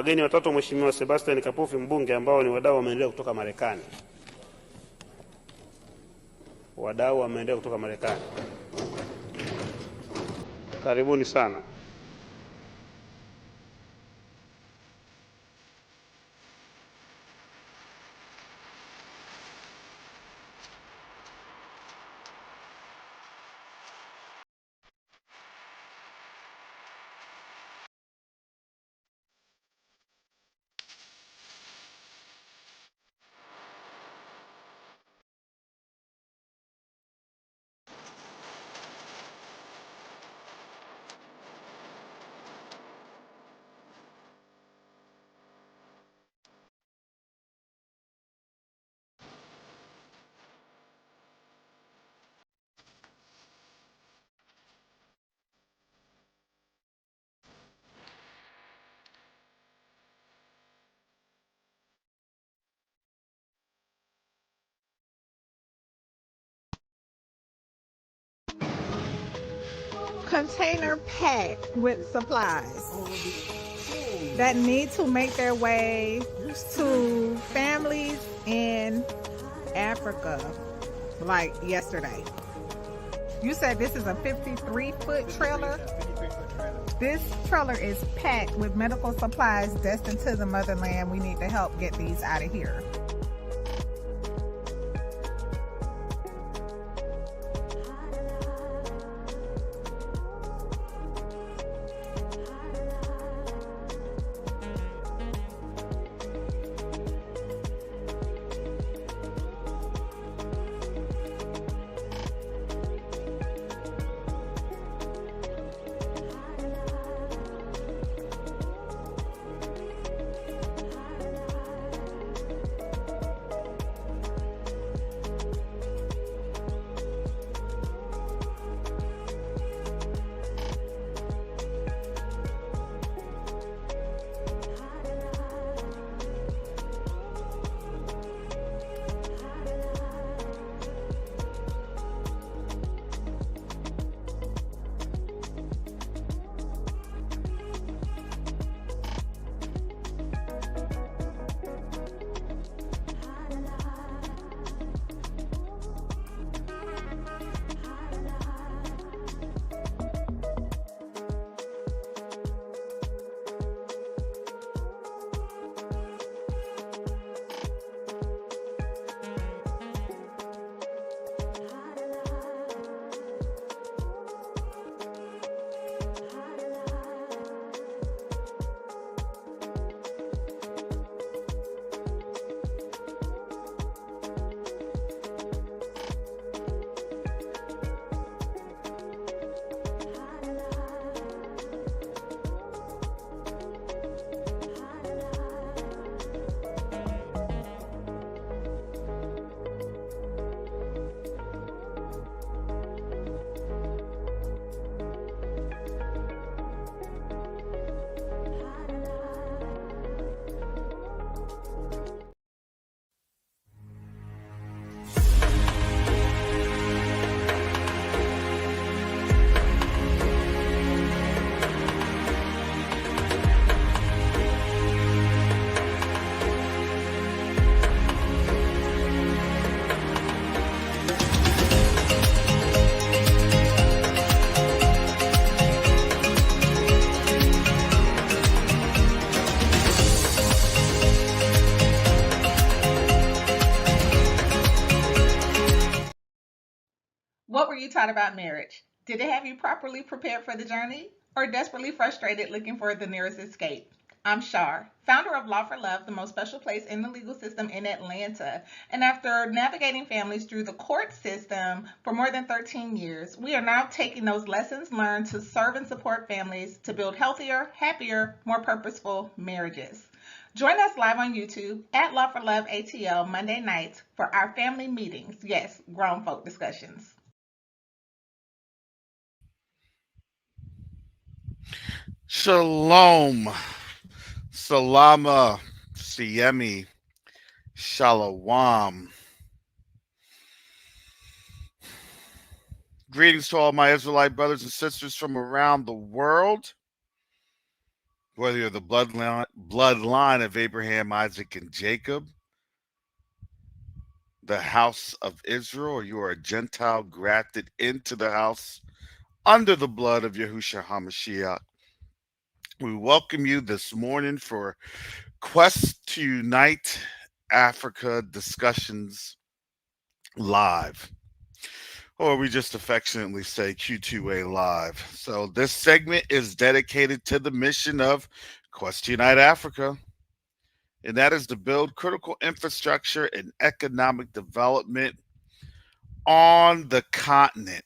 wageni watatu wa Mheshimiwa Sebastian Kapufi mbunge, ambao ni wadau wa maendeleo kutoka Marekani. Wadau wa maendeleo kutoka Marekani, karibuni sana. Container packed with supplies that need to make their way to families in Africa like yesterday. You said this is a 53-foot trailer? This trailer is packed with medical supplies destined to the motherland. We need to help get these out of here. What were you taught about marriage? Did it have you properly prepared for the journey or desperately frustrated looking for the nearest escape? I'm Shar, founder of Law for Love, the most special place in the legal system in Atlanta. And after navigating families through the court system for more than 13 years, we are now taking those lessons learned to serve and support families to build healthier, happier, more purposeful marriages. Join us live on YouTube at Law for Love ATL Monday nights for our family meetings. Yes, grown folk discussions. Shalom, Salama, Siemi, Shalom. Greetings to all my Israelite brothers and sisters from around the world. Whether you're the bloodline of Abraham, Isaac, and Jacob, the house of Israel, or you are a Gentile grafted into the house under the blood of Yahushua HaMashiach, we welcome you this morning for Quest to Unite Africa Discussions Live, or we just affectionately say Q2A Live. So, this segment is dedicated to the mission of Quest to Unite Africa, and that is to build critical infrastructure and economic development on the continent.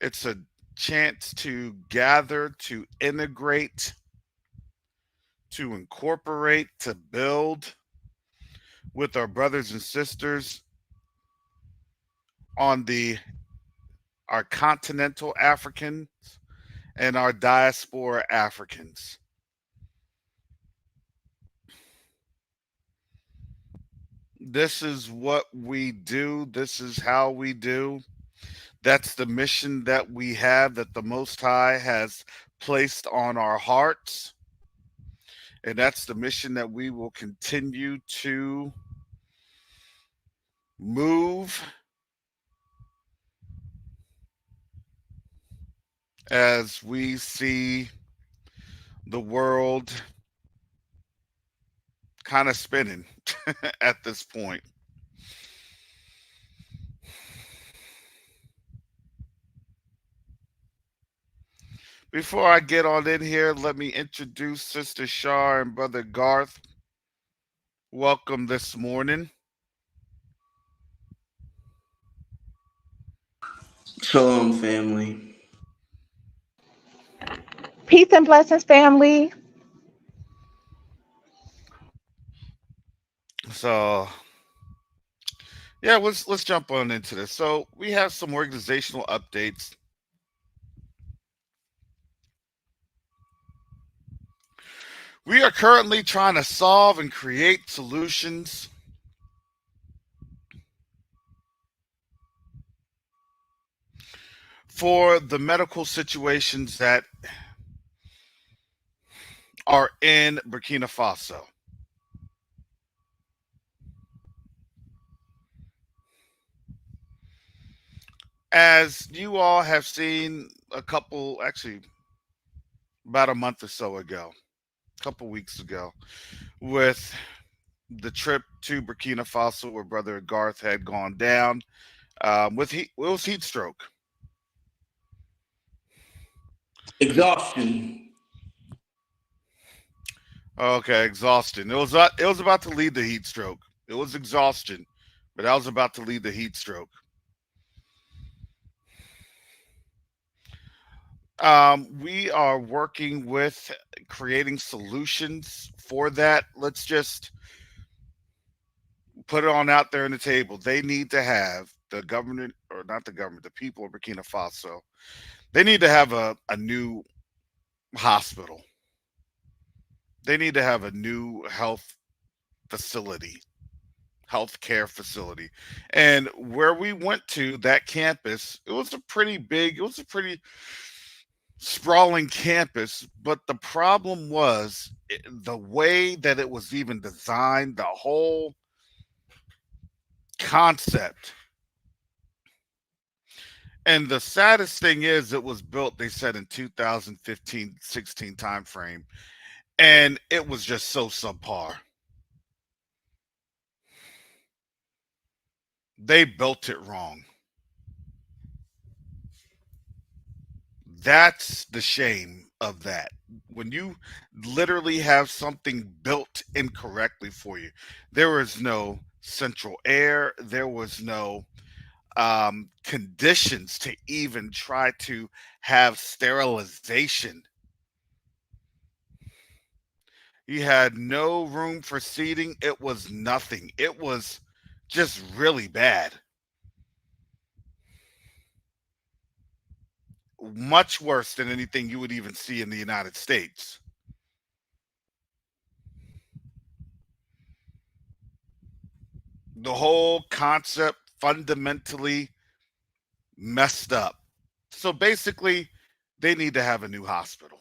It's a chance to gather, to integrate, to incorporate, to build with our brothers and sisters on the our continental Africans and our diaspora Africans. This is what we do. This is how we do. That's the mission that we have, that the Most High has placed on our hearts. And that's the mission that we will continue to move as we see the world kind of spinning at this point. Before I get on in here, let me introduce Sister Shar and Brother Garth. Welcome this morning. Shalom, family. Peace and blessings, family. So yeah, let's jump on into this. So we have some organizational updates. We are currently trying to solve and create solutions for the medical situations that are in Burkina Faso. As you all have seen actually about a month or so ago, a couple weeks ago, with the trip to Burkina Faso where Brother Garth had gone down with heat. It was heat stroke. Exhaustion. Okay, exhaustion. It was about to lead the heat stroke. It was exhaustion, but I was about to lead the heat stroke. We are working with creating solutions for that. Let's just put it on out there on the table. They need to have the government, or not the government, the people of Burkina Faso. They need to have a new hospital. They need to have a new facility, healthcare facility. And where we went to that campus, it was a pretty sprawling campus, but the problem was the way that it was even designed, the whole concept. And the saddest thing is it was built, they said, in 2015-16 timeframe, and it was just so subpar. They built it wrong. That's the shame of that. When you literally have something built incorrectly for you, there was no central air, there was no conditions to even try to have sterilization. You had no room for seating. It was nothing. It was just really bad. Much worse than anything you would even see in the United States. The whole concept fundamentally messed up. So basically, they need to have a new hospital.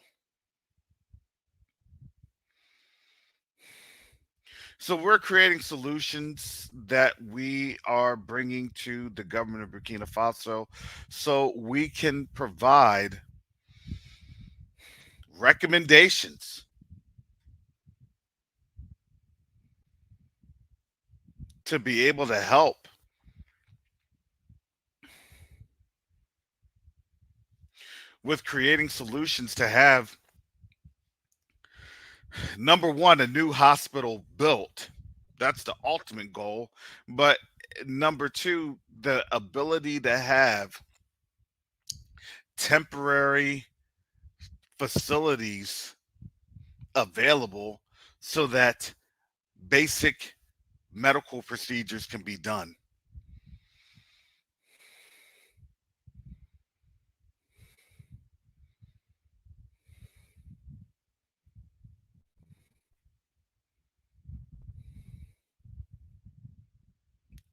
So we're creating solutions that we are bringing to the government of Burkina Faso so we can provide recommendations to be able to help with creating solutions to have, number one, a new hospital built. That's the ultimate goal. But number two, the ability to have temporary facilities available so that basic medical procedures can be done.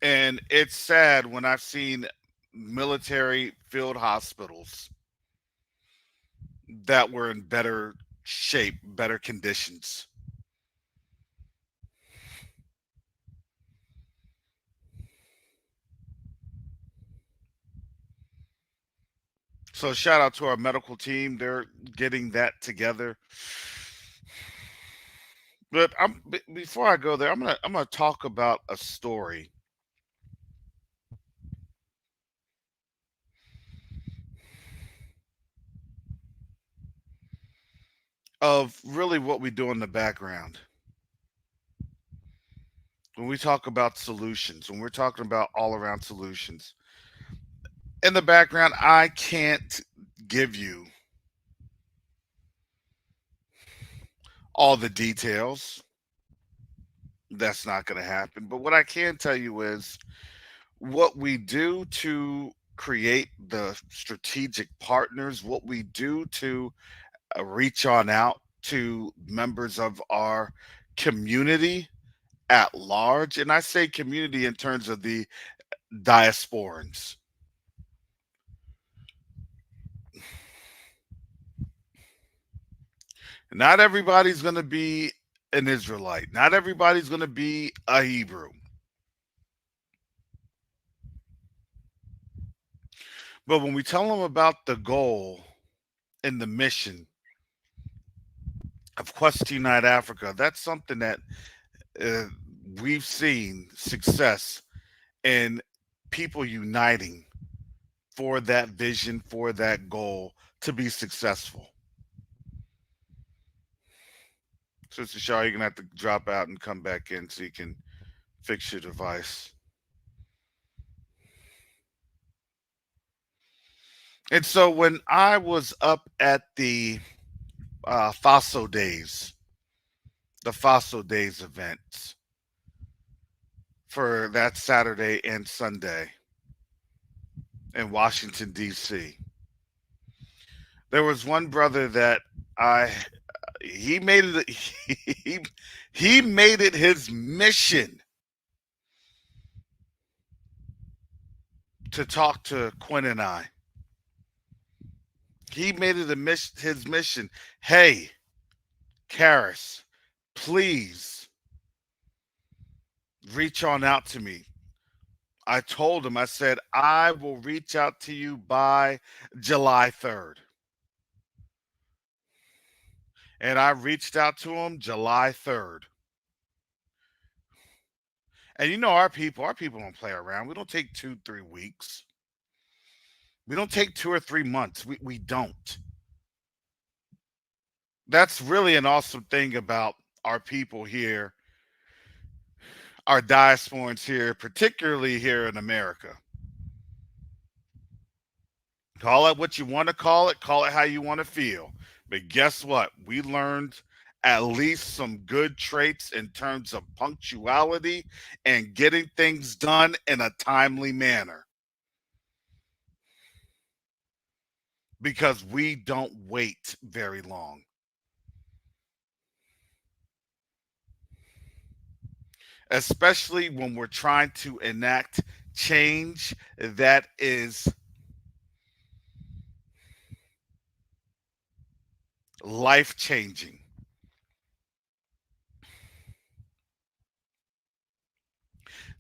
And it's sad when I've seen military field hospitals that were in better shape, better conditions. So shout out to our medical team. They're getting that together. But before I go there, I'm gonna talk about a story of really what we do in the background. When we talk about solutions, when we're talking about all around solutions, in the background, I can't give you all the details. That's not going to happen. But what I can tell you is what we do to create the strategic partners, what we do to reach on out to members of our community at large. And I say community in terms of the diasporans. Not everybody's going to be an Israelite. Not everybody's going to be a Hebrew. But when we tell them about the goal and the mission of Quest to Unite Africa, that's something that uh, we've seen success in people uniting for that vision, for that goal to be successful. Sister Shaw, you're going to have to drop out and come back in so you can fix your device. And so when I was up at the Faso Days, the Faso Days events for that Saturday and Sunday in Washington, D.C., there was one brother that I he made it he, he made it his mission to talk to Quinn and I. He made it his mission. Hey, Karis, please reach on out to me. I told him, I said, I will reach out to you by July 3rd. And I reached out to him July 3rd. And you know our people don't play around. We don't take 2, 3 weeks. We don't take 2 or 3 months. We don't. That's really an awesome thing about our people here, our diasporans here, particularly here in America. Call it what you want to call it how you want to feel. But guess what? We learned at least some good traits in terms of punctuality and getting things done in a timely manner because we don't wait very long. Especially when we're trying to enact change that is life changing,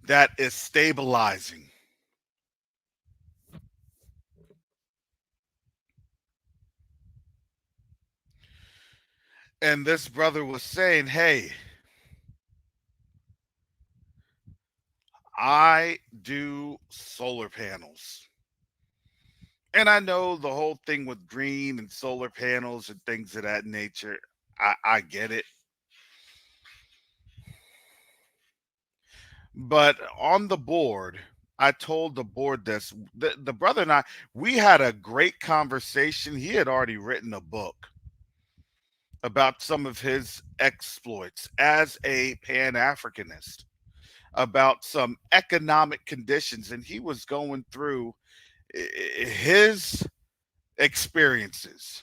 that is stabilizing. And this brother was saying, hey, I do solar panels. And I know the whole thing with green and solar panels and things of that nature. I get it. But on the board, I told the board this. The brother and I, we had a great conversation. He had already written a book about some of his exploits as a Pan Africanist, about some economic conditions. And he was going through his experiences.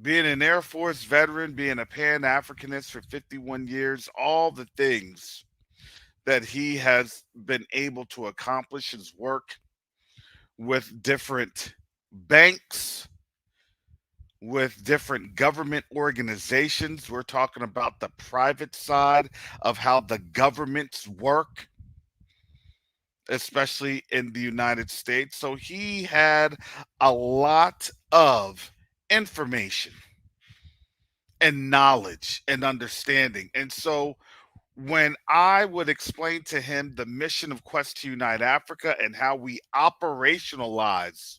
Being an Air Force veteran, being a Pan Africanist for 51 years, all the things that he has been able to accomplish, his work with different banks, with different government organizations. We're talking about the private side of how the governments work, especially in the United States. So he had a lot of information and knowledge and understanding. And so when I would explain to him the mission of Quest to Unite Africa and how we operationalize,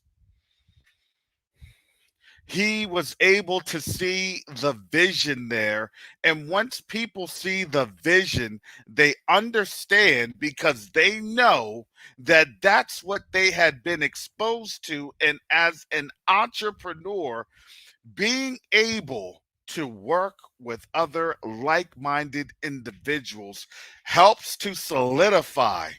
he was able to see the vision there. And once people see the vision, they understand because they know that that's what they had been exposed to. And as an entrepreneur, being able to work with other like minded individuals helps to solidify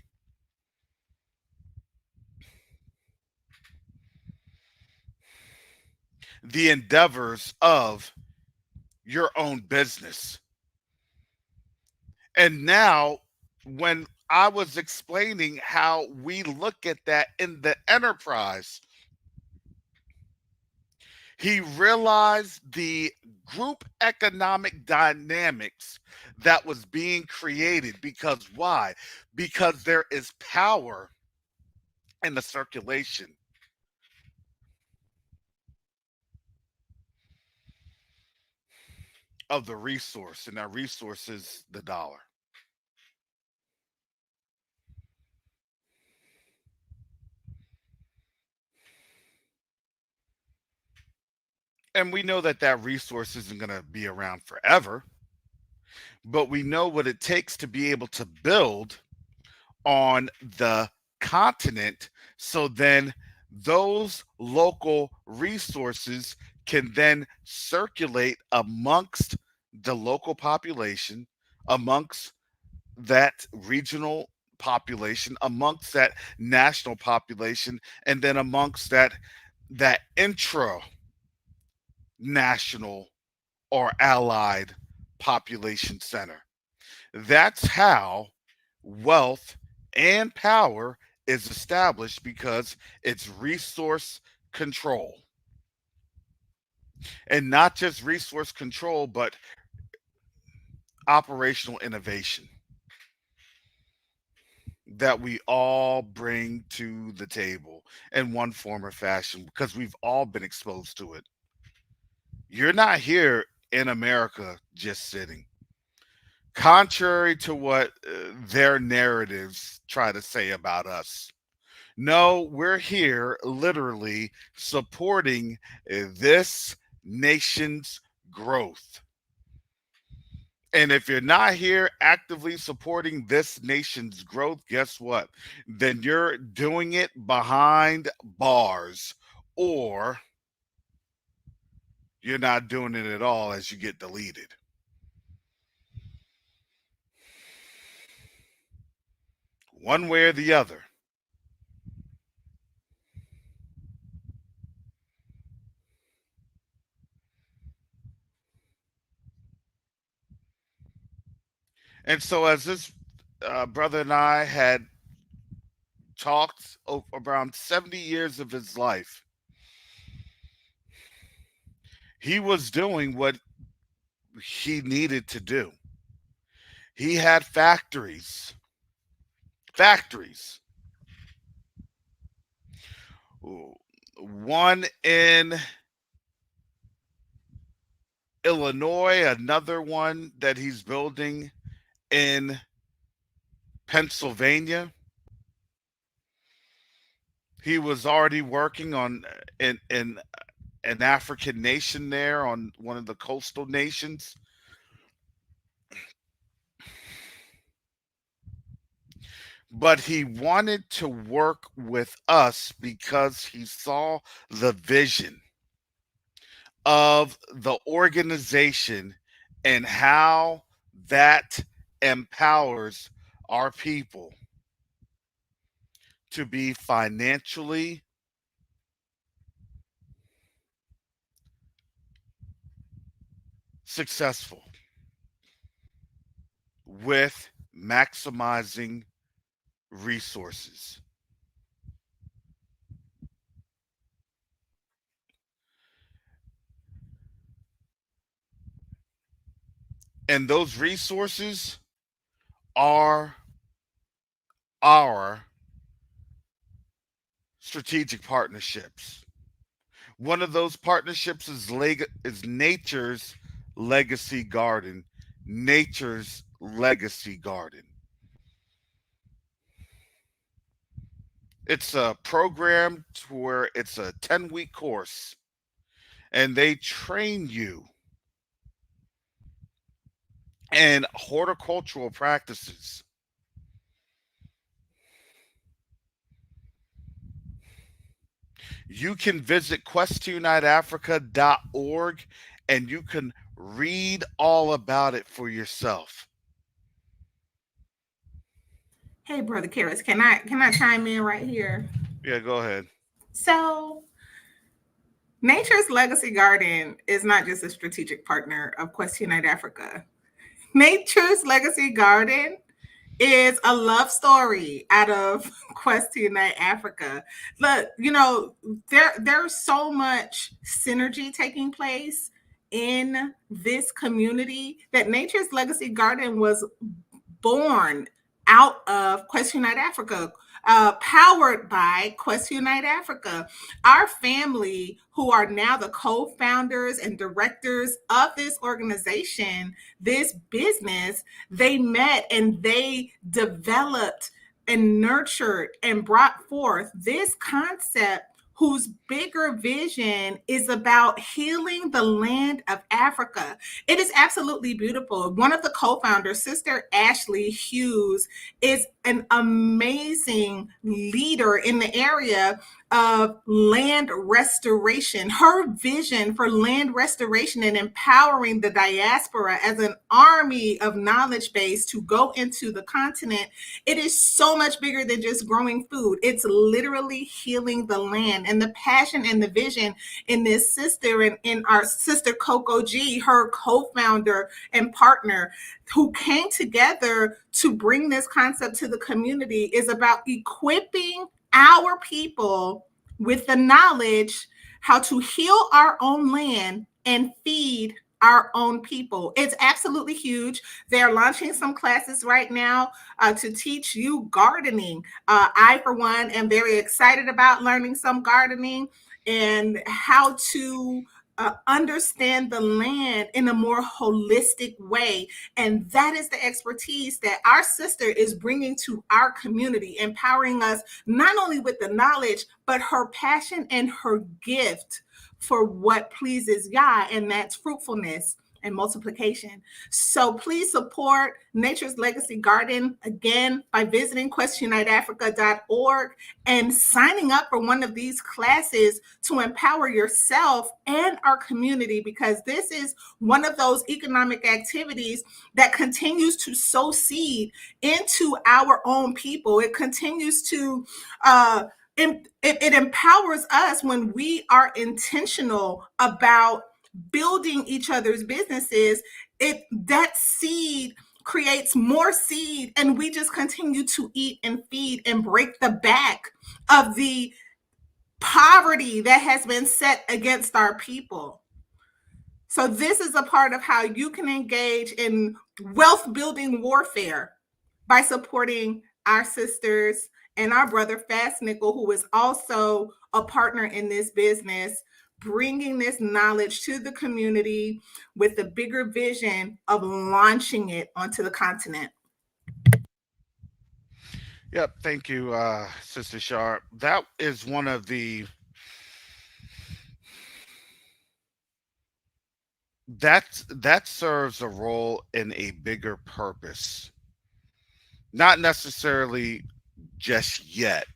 the endeavors of your own business. And now, when I was explaining how we look at that in the enterprise, he realized the group economic dynamics that was being created. Because why? Because there is power in the circulation of the resource, and that resource is the dollar. And we know that that resource isn't going to be around forever, but we know what it takes to be able to build on the continent. So then those local resources can then circulate amongst the local population, amongst that regional population, amongst that national population, and then amongst that intra national or allied population center. That's how wealth and power is established, because it's resource control. And not just resource control, but operational innovation that we all bring to the table in one form or fashion, because we've all been exposed to it. You're not here in America just sitting. Contrary to what their narratives try to say about us. No, we're here literally supporting this nation's growth. And if you're not here actively supporting this nation's growth, guess what? Then you're doing it behind bars, or you're not doing it at all as you get deleted. One way or the other. And so, as this brother and I had talked around 70 years of his life, He was doing what he needed to do. He had factories, one in Illinois, another one that he's building in Pennsylvania. He was already working on in an African nation there, on one of the coastal nations. But he wanted to work with us because he saw the vision of the organization and how that empowers our people to be financially successful with maximizing resources. And those resources are our strategic partnerships. One of those partnerships is Nature's Legacy Garden. Nature's Legacy Garden. It's a program where it's a 10-week course, and they train you in horticultural practices. You can visit quest2uniteafrica.org and you can read all about it for yourself. Hey, Brother Karras, can I chime in right here? Yeah, go ahead. So, Nature's Legacy Garden is not just a strategic partner of Quest Unite Africa. Nature's Legacy Garden is a love story out of Quest to Unite Africa. Look, there's so much synergy taking place in this community that Nature's Legacy Garden was born out of Quest Unite Africa, powered by Quest Unite Africa. Our family, who are now the co-founders and directors of this organization, this business, they met and they developed and nurtured and brought forth this concept whose bigger vision is about healing the land of Africa. It is absolutely beautiful. One of the co-founders, Sister Ashley Hughes, is an amazing leader in the area of land restoration. Her vision for land restoration and empowering the diaspora as an army of knowledge base to go into the continent, it is so much bigger than just growing food. It's literally healing the land. And the passion and the vision in this sister and in our sister Coco G, her co-founder and partner, who came together to bring this concept to the community, is about equipping our people with the knowledge how to heal our own land and feed our own people. It's absolutely huge. They're launching some classes right now to teach you gardening. I, for one, am very excited about learning some gardening and how to understand the land in a more holistic way. And that is the expertise that our sister is bringing to our community, empowering us not only with the knowledge, but her passion and her gift for what pleases Yah, and that's fruitfulness and multiplication. So please support Nature's Legacy Garden again by visiting questuniteafrica.org and signing up for one of these classes to empower yourself and our community, because this is one of those economic activities that continues to sow seed into our own people. It continues to it empowers us when we are intentional about building each other's businesses. That seed creates more seed, and we just continue to eat and feed and break the back of the poverty that has been set against our people. So this is a part of how you can engage in wealth building warfare by supporting our sisters and our brother Fast Nickel, who is also a partner in this business, bringing this knowledge to the community with the bigger vision of launching it onto the continent. Yep, thank you, Sister Sharp. That is one of the that serves a role in a bigger purpose. Not necessarily just yet,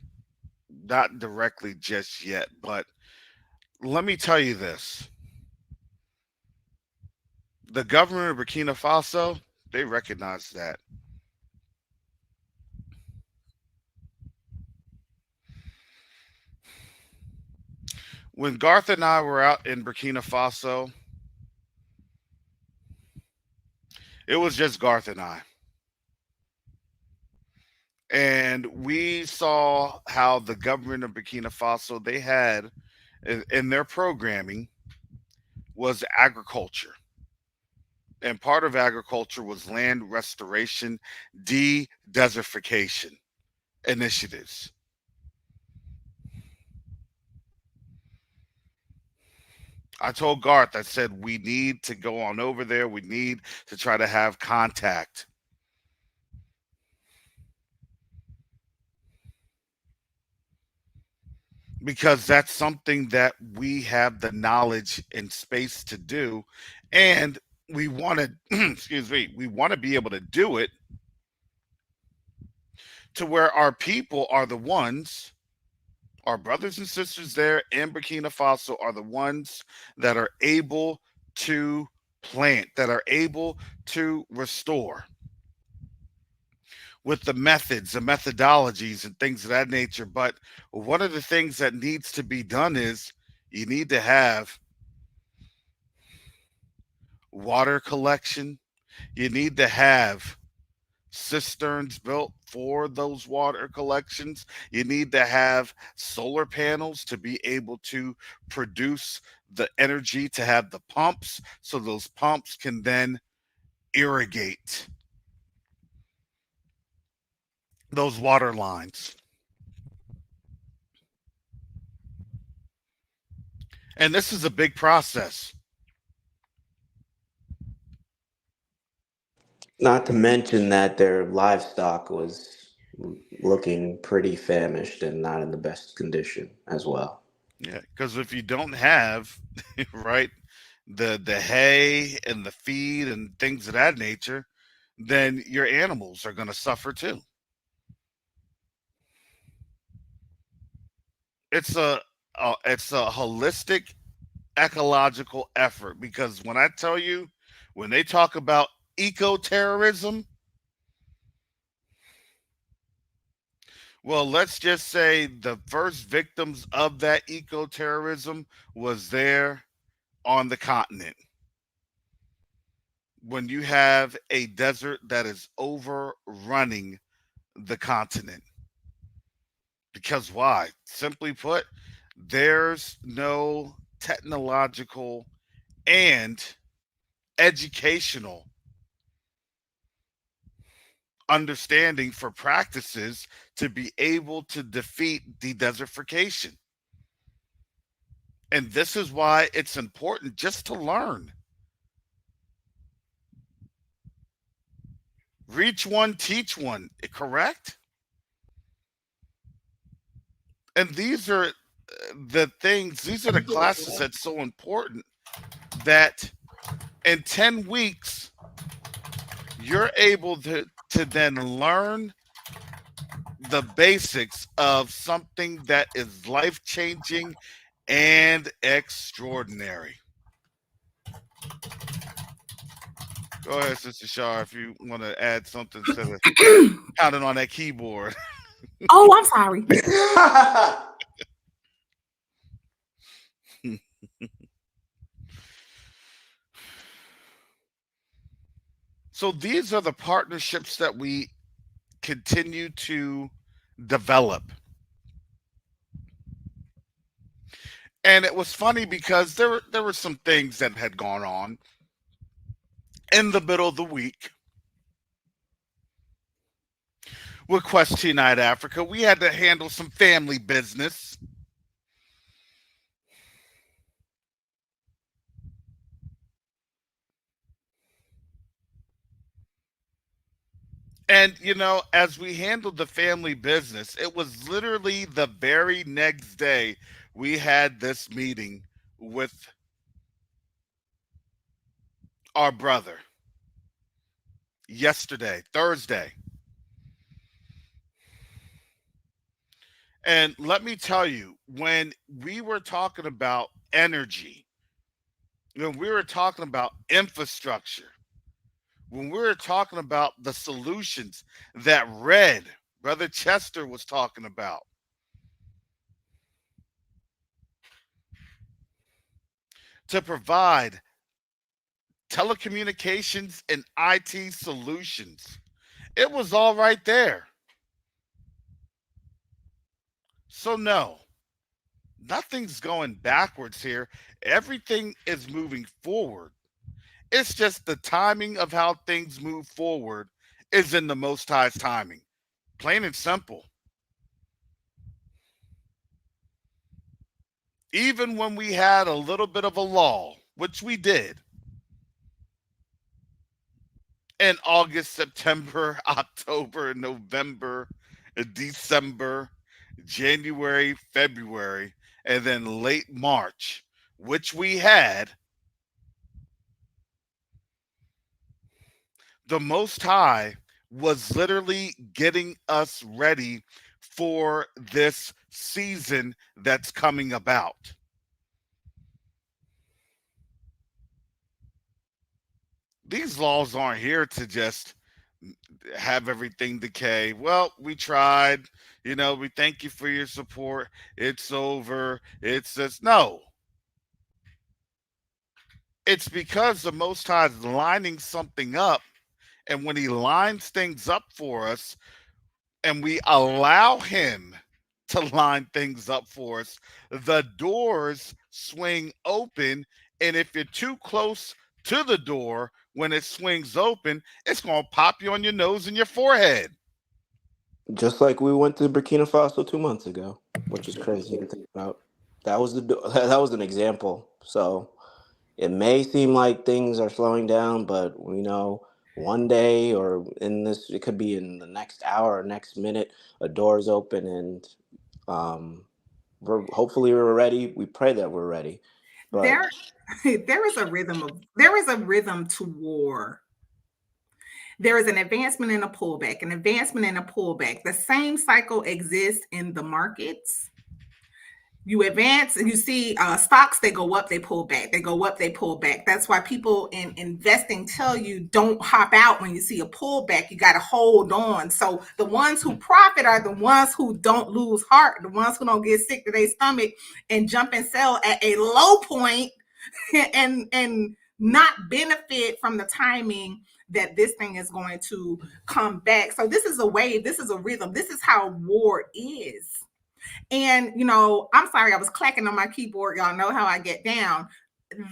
not directly just yet, but let me tell you this. The government of Burkina Faso, they recognize that. When Garth and I were out in Burkina Faso, it was just Garth and I. And we saw how the government of Burkina Faso, they had in their programming was agriculture. And part of agriculture was land restoration, de-desertification initiatives. I told Garth, I said, we need to go on over there. We need to try to have contact. Because that's something that we have the knowledge and space to do. And we want to, excuse me, we want to be able to do it to where our people are the ones, our brothers and sisters there in Burkina Faso are the ones that are able to plant, that are able to restore with the methods, the methodologies, and things of that nature. But one of the things that needs to be done is you need to have water collection. You need to have cisterns built for those water collections. You need to have solar panels to be able to produce the energy to have the pumps so those pumps can then irrigate those water lines. And this is a big process. Not to mention that their livestock was looking pretty famished and not in the best condition as well. Yeah, because if you don't have right the hay and the feed and things of that nature, then your animals are going to suffer too. It's a holistic ecological effort because when I tell you, when they talk about eco terrorism, well, let's just say the first victims of that eco terrorism was there on the continent. When you have a desert that is overrunning the continent. Because why? Simply put, there's no technological and educational understanding for practices to be able to defeat de-desertification. And this is why it's important just to learn. Reach one, teach one, correct? And these are the things, these are the classes that's so important that in 10 weeks, you're able to then learn the basics of something that is life changing and extraordinary. Go ahead, Sister Shar, if you want to add something instead of pounding on that keyboard. Oh, I'm sorry. So these are the partnerships that we continue to develop. And it was funny because there were some things that had gone on in the middle of the week with Quest Unite Africa. We had to handle some family business. And, as we handled the family business, it was literally the very next day we had this meeting with our brother yesterday, Thursday. And let me tell you, when we were talking about energy, when we were talking about infrastructure, when we were talking about the solutions that Brother Chester was talking about, to provide telecommunications and IT solutions, it was all right there. So, no, nothing's going backwards here. Everything is moving forward. It's just the timing of how things move forward is in the Most High's timing. Plain and simple. Even when we had a little bit of a lull, which we did in August, September, October, November, December, January, February, and then late March, which we had, the Most High was literally getting us ready for this season that's coming about. These laws aren't here to just have everything decay. Well, we tried. We thank you for your support. It's over. It's just no. It's because the Most High is lining something up. And when he lines things up for us, and we allow him to line things up for us, the doors swing open. And if you're too close to the door when it swings open, it's going to pop you on your nose and your forehead. Just like we went to Burkina Faso 2 months ago, which is crazy to think about. That was that was an example. So it may seem like things are slowing down, but we know one day or in this, it could be in the next hour or next minute, a door's open, and um, hopefully we're ready. We pray that we're ready. But There is a rhythm to war. There is an advancement and a pullback, an advancement and a pullback. The same cycle exists in the markets. You advance and you see stocks, they go up, they pull back, they go up, they pull back. That's why people in investing tell you don't hop out when you see a pullback. You got to hold on. So the ones who profit are the ones who don't lose heart, the ones who don't get sick to their stomach and jump and sell at a low point and not benefit from the timing that this thing is going to come back. So this is a wave, this is a rhythm, this is how war is. And I'm sorry, I was clacking on my keyboard. Y'all know how I get down.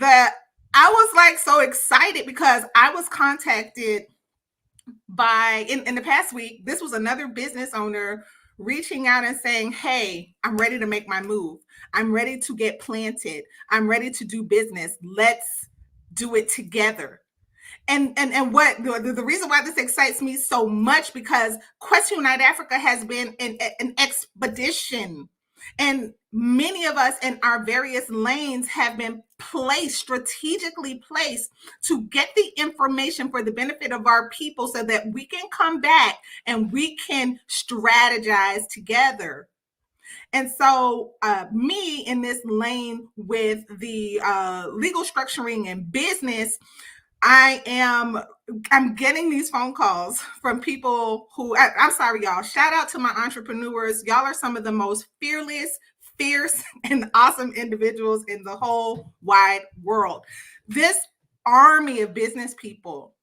I was like so excited because I was contacted by in the past week. This was another business owner reaching out and saying, hey, I'm ready to make my move. I'm ready to get planted. I'm ready to do business. Let's do it together. And what the reason why this excites me so much, because Quest Unite Africa has been an expedition, and many of us in our various lanes have been strategically placed to get the information for the benefit of our people so that we can come back and we can strategize together. And so me in this lane with the legal structuring and business, I'm getting these phone calls from people who, I'm sorry, y'all. Shout out to my entrepreneurs. Y'all are some of the most fearless, fierce, and awesome individuals in the whole wide world. This army of business people,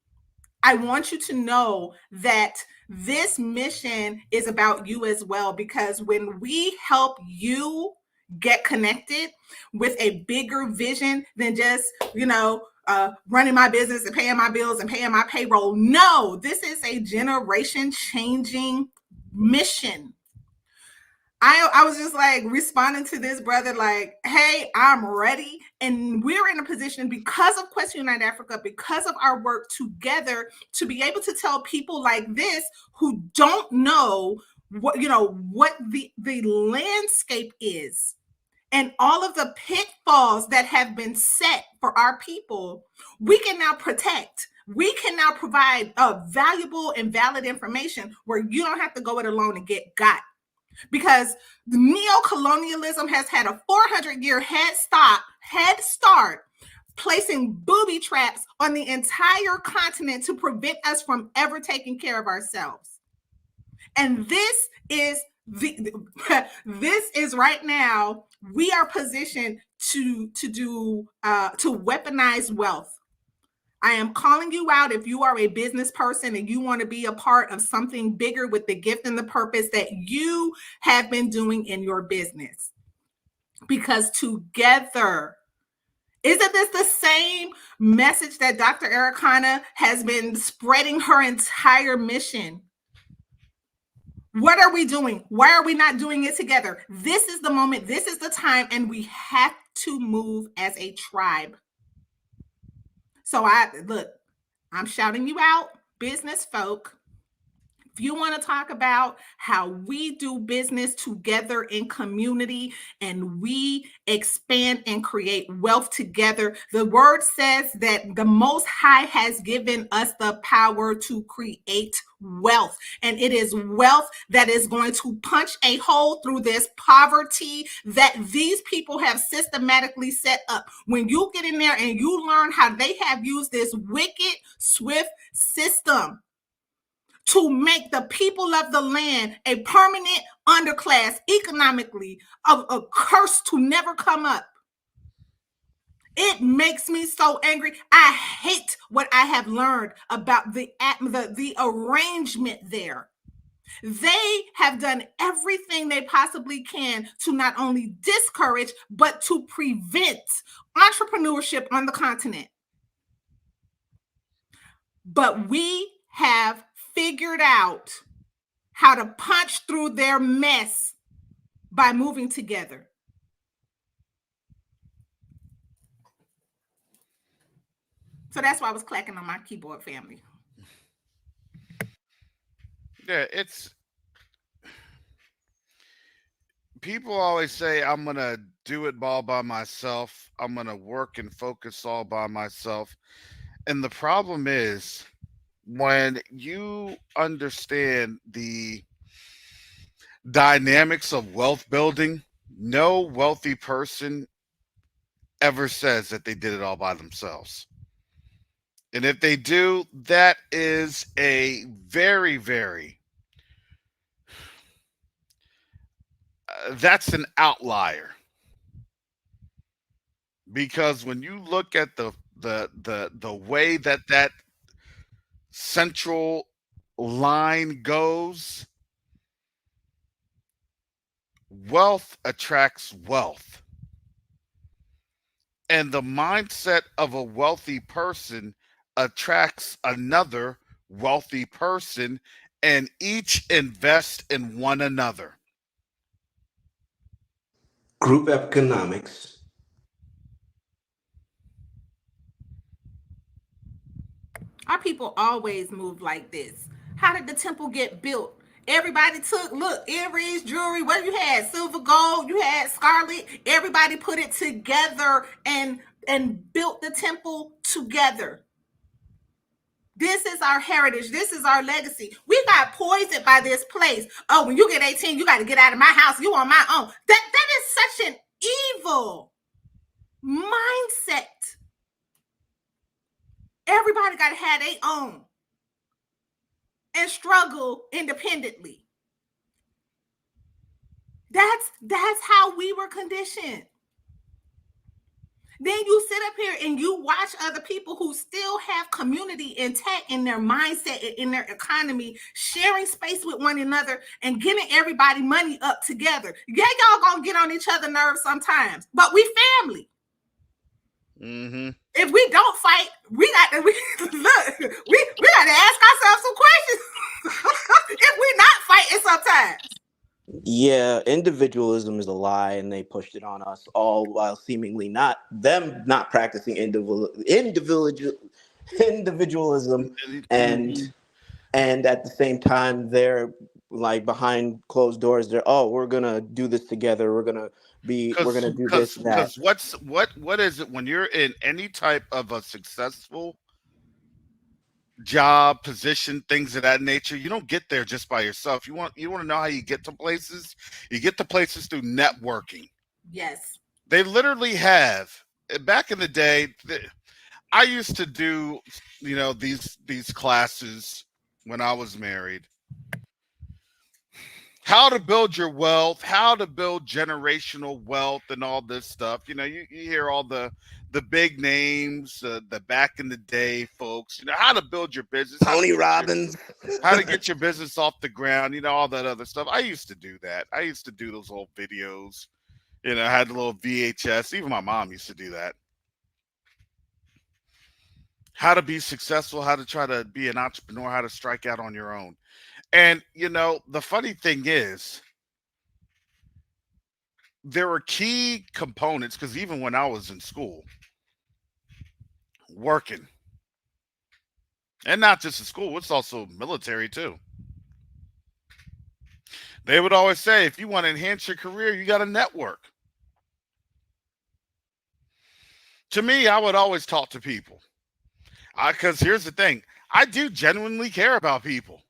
I want you to know that this mission is about you as well, because when we help you get connected with a bigger vision than just, running my business and paying my bills and paying my payroll. No, this is a generation changing mission. I was just like responding to this brother like, hey, I'm ready. And we're in a position because of Quest Unite Africa, because of our work together, to be able to tell people like this who don't know what the landscape is and all of the pitfalls that have been set for our people. We can now protect. We can now provide valuable and valid information where you don't have to go it alone and get got. Because the neo-colonialism has had a 400-year head start, placing booby traps on the entire continent to prevent us from ever taking care of ourselves. And this is right now, we are positioned to weaponize wealth. I am calling you out if you are a business person and you want to be a part of something bigger with the gift and the purpose that you have been doing in your business. Because together, isn't this the same message that Dr. Ericana has been spreading her entire mission? What are we doing? Why are we not doing it together? This is the moment. This is the time. And we have to move as a tribe. So I'm shouting you out, business folk. If you want to talk about how we do business together in community and we expand and create wealth together, the word says that the Most High has given us the power to create wealth. And it is wealth that is going to punch a hole through this poverty that these people have systematically set up. When you get in there and you learn how they have used this wicked, swift system to make the people of the land a permanent underclass economically, a curse to never come up. It makes me so angry. I hate what I have learned about the arrangement there. They have done everything they possibly can to not only discourage, but to prevent entrepreneurship on the continent. But we have figured out how to punch through their mess by moving together. So that's why I was clacking on my keyboard, family. Yeah, people always say, I'm going to do it all by myself. I'm going to work and focus all by myself. And the problem is, when you understand the dynamics of wealth building, no wealthy person ever says that they did it all by themselves. And if they do, that is a very, very, that's an outlier. Because when you look at the way that central line goes, wealth attracts wealth. And the mindset of a wealthy person attracts another wealthy person, and each invest in one another. Group economics. Our people always move like this. How did the temple get built? Everybody took, earrings, jewelry, what you had, silver, gold, you had scarlet. Everybody put it together and built the temple together. This is our heritage. This is our legacy. We got poisoned by this place. Oh, when you get 18, you got to get out of my house. You on my own. That is such an evil mindset. Everybody got to have their own and struggle independently. That's how we were conditioned. Then you sit up here and you watch other people who still have community intact in their mindset, in their economy, sharing space with one another and getting everybody money up together. Yeah, y'all gonna get on each other's nerves sometimes, but we family. Mm-hmm. If we don't fight, we got to look. We got to ask ourselves some questions. If we're not fighting sometimes. Yeah, individualism is a lie, and they pushed it on us all while seemingly not practicing individualism, and Mm-hmm. at the same time they're like behind closed doors. They're, oh, we're gonna do this together. We're Because gonna do this because and that. because what is it when you're in any type of a successful job, position, things of that nature? You don't get there just by yourself. You want to know how you get to places? You get to places through networking. Yes. They literally have back in the day. I used to do, these classes when I was married. How to build your wealth, how to build generational wealth, and all this stuff. You hear all the big names, the back in the day folks. How to build your business, Tony Robbins. how to get your business off the ground. All that other stuff. I used to do that. I used to do those old videos. I had a little VHS. Even my mom used to do that. How to be successful, how to try to be an entrepreneur, how to strike out on your own. And the funny thing is, there were key components because even when I was in school, working, and not just in school, it's also military too. They would always say, if you want to enhance your career, you got to network. To me, I would always talk to people. Because here's the thing, I do genuinely care about people.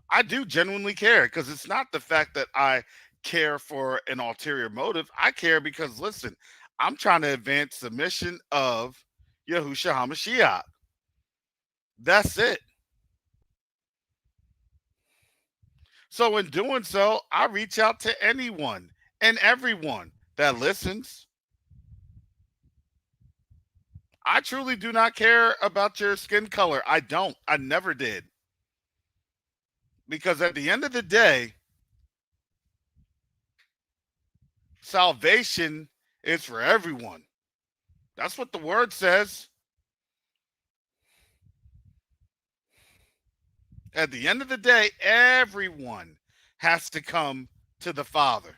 I do genuinely care because it's not the fact that I care for an ulterior motive. I care because, listen, I'm trying to advance the mission of Yahushua HaMashiach. That's it. So, in doing so, I reach out to anyone and everyone that listens. I truly do not care about your skin color. I don't. I never did. Because at the end of the day, salvation is for everyone. That's what the word says. At the end of the day, everyone has to come to the Father.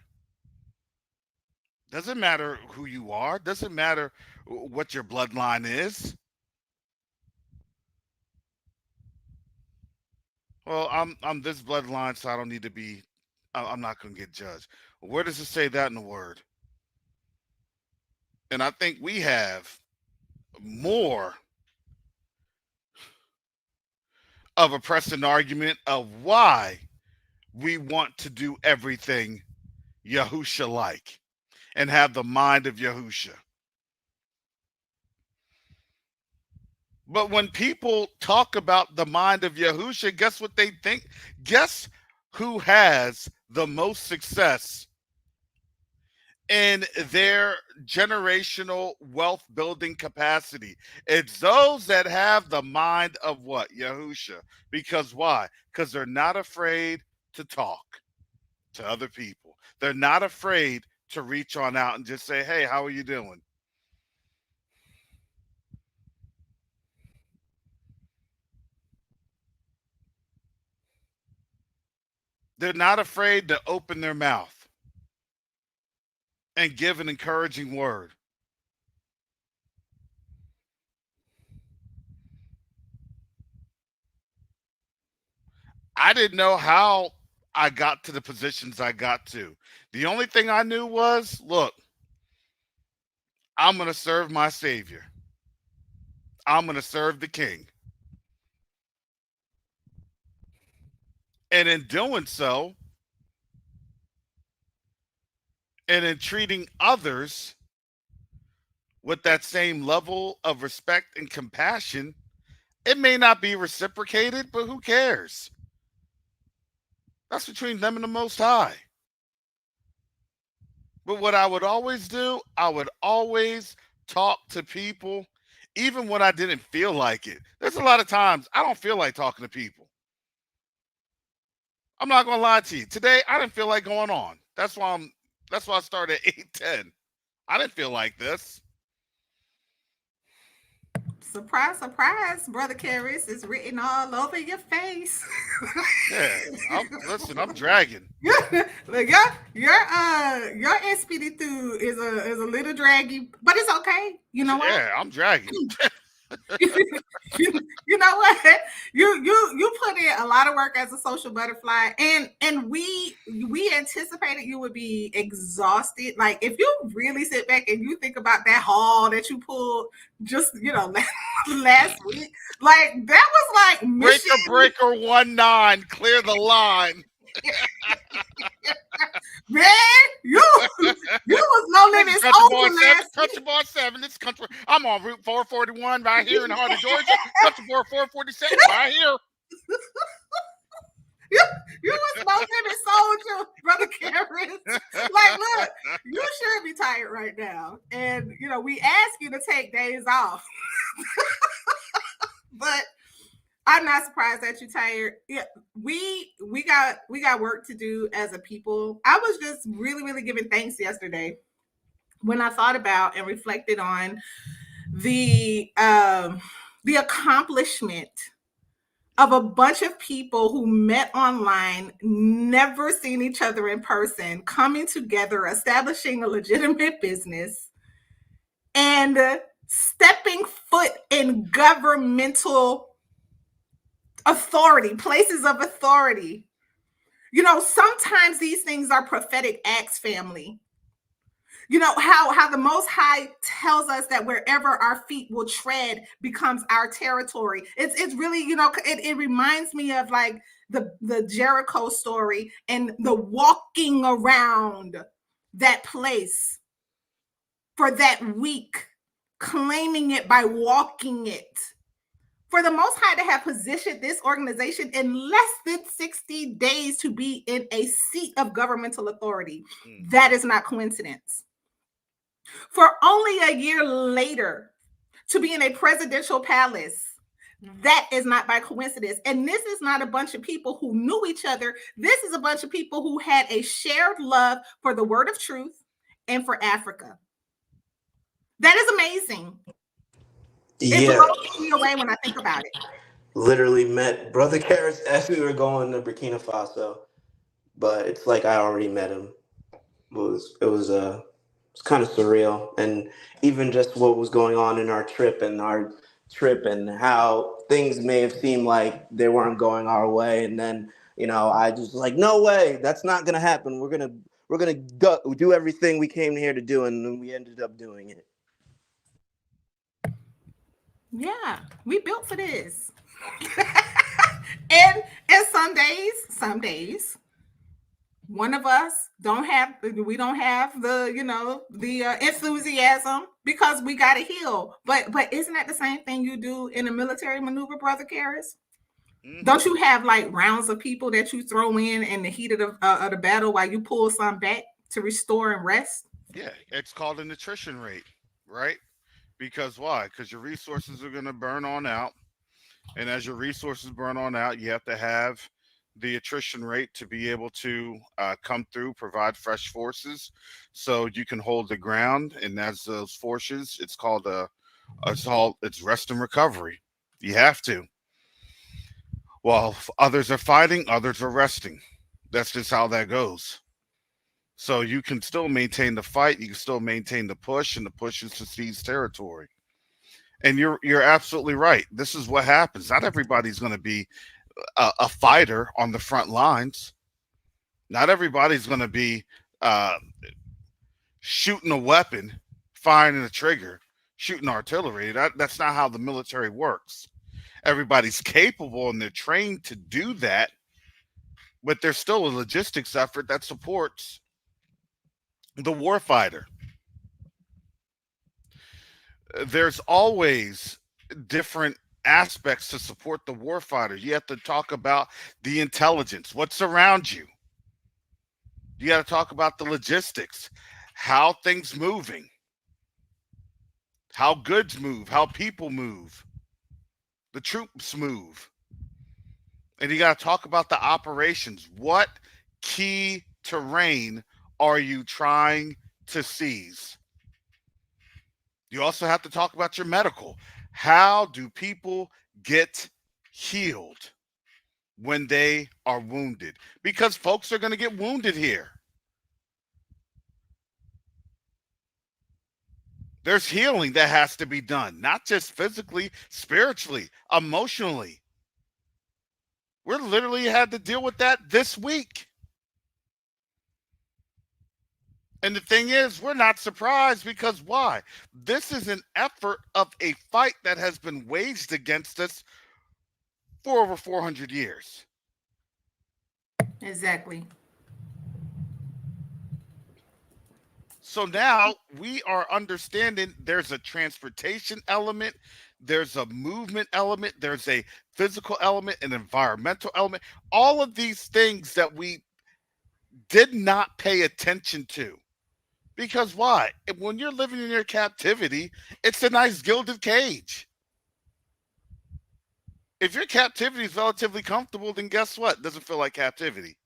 Doesn't matter who you are, doesn't matter what your bloodline is. Well, I'm this bloodline, so I don't need to be. I'm not going to get judged. Where does it say that in the word? And I think we have more of a pressing argument of why we want to do everything Yahusha like and have the mind of Yahusha. But when people talk about the mind of Yahusha, guess what they think? Guess who has the most success in their generational wealth building capacity? It's those that have the mind of what? Yahusha. Because why? Because they're not afraid to talk to other people. They're not afraid to reach on out and just say, hey, how are you doing? They're not afraid to open their mouth and give an encouraging word. I didn't know how I got to the positions I got to. The only thing I knew was, look, I'm going to serve my Savior. I'm going to serve the King. And in doing so, and in treating others with that same level of respect and compassion, it may not be reciprocated, but who cares? That's between them and the Most High. But what I would always do, I would always talk to people, even when I didn't feel like it. There's a lot of times I don't feel like talking to people. I'm not gonna lie to you. Today I didn't feel like going on. That's why I started at 8:10. I didn't feel like this. Surprise, surprise, Brother Karis is written all over your face. Yeah. I'm dragging. Look, your SPD through is a little draggy, but it's okay. You know what? Yeah, I'm dragging. You know what? You put in a lot of work as a social butterfly, and we anticipated you would be exhausted. Like if you really sit back and you think about that haul that you pulled just last week, like that was like mission. Breaker 19, clear the line. Man, you was no limit soldier last Country Bar 7, this country. I'm on Route 441 right here in the heart of Georgia. Country Bar 447 right here. You was no limit soldier, Brother Karis. Like, look, you should be tired right now. And we ask you to take days off. But I'm not surprised that you're tired. Yeah, we got work to do as a people. I was just really, really giving thanks yesterday when I thought about and reflected on the accomplishment of a bunch of people who met online, never seen each other in person, coming together, establishing a legitimate business, and stepping foot in governmental authority, places of authority. Sometimes these things are prophetic acts, family. How the Most High tells us that wherever our feet will tread becomes our territory. It's really, it reminds me of like the Jericho story and the walking around that place for that week, claiming it by walking it. For the Most High to have positioned this organization in less than 60 days to be in a seat of governmental authority, that is not coincidence. For only a year later to be in a presidential palace, that is not by coincidence. And this is not a bunch of people who knew each other. This is a bunch of people who had a shared love for the word of truth and for Africa. That is amazing. It blows me away when I think about it. Literally met Brother Karis as we were going to Burkina Faso, but it's like I already met him. It was kind of surreal, and even just what was going on in our trip and how things may have seemed like they weren't going our way, and then I just like, no way, that's not gonna happen. We're gonna do everything we came here to do, and then we ended up doing it. Yeah, we built for this. and some days one of us don't have the enthusiasm because we got to heal. But isn't that the same thing you do in a military maneuver, Brother Karis? Mm-hmm. Don't you have like rounds of people that you throw in the heat of the battle while you pull some back to restore and rest? Yeah, it's called an attrition rate, right? Because why? Because your resources are going to burn on out. And as your resources burn on out, you have to have the attrition rate to be able to come through, provide fresh forces so you can hold the ground. And as those forces, it's called it's rest and recovery. You have to. While others are fighting, others are resting. That's just how that goes. So you can still maintain the fight, you can still maintain the push, and the push is to seize territory. And you're absolutely right. This is what happens. Not everybody's going to be a fighter on the front lines. Not everybody's going to be shooting a weapon, firing a trigger, shooting artillery. That's not how the military works. Everybody's capable and they're trained to do that, but there's still a logistics effort that supports the warfighter. There's always different aspects to support the warfighter. You have to talk about the intelligence, what's around you. You got to talk about the logistics. how things moving, how goods move, how people move, the troops move. And you got to talk about the operations. What key terrain are you trying to seize? You also have to talk about your medical. How do people get healed when they are wounded? Because folks are going to get wounded here. There's healing that has to be done, not just physically, spiritually, emotionally. We're literally had to deal with that this week. And the thing is, we're not surprised because why? This is an effort of a fight that has been waged against us for over 400 years. Exactly. So now we are understanding there's a transportation element, there's a movement element, there's a physical element, an environmental element, all of these things that we did not pay attention to. Because why? When you're living in your captivity, it's a nice gilded cage. If your captivity is relatively comfortable, then guess what? It doesn't feel like captivity.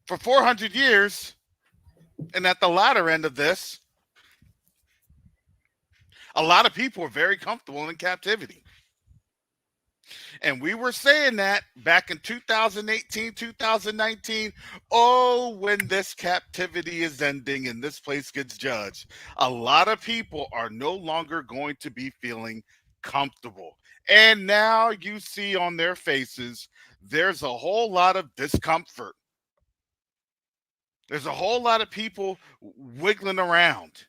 For 400 years, and at the latter end of this, a lot of people are very comfortable in captivity. And we were saying that back in 2018, 2019. Oh, when this captivity is ending and this place gets judged, a lot of people are no longer going to be feeling comfortable. And now you see on their faces, there's a whole lot of discomfort. There's a whole lot of people wiggling around,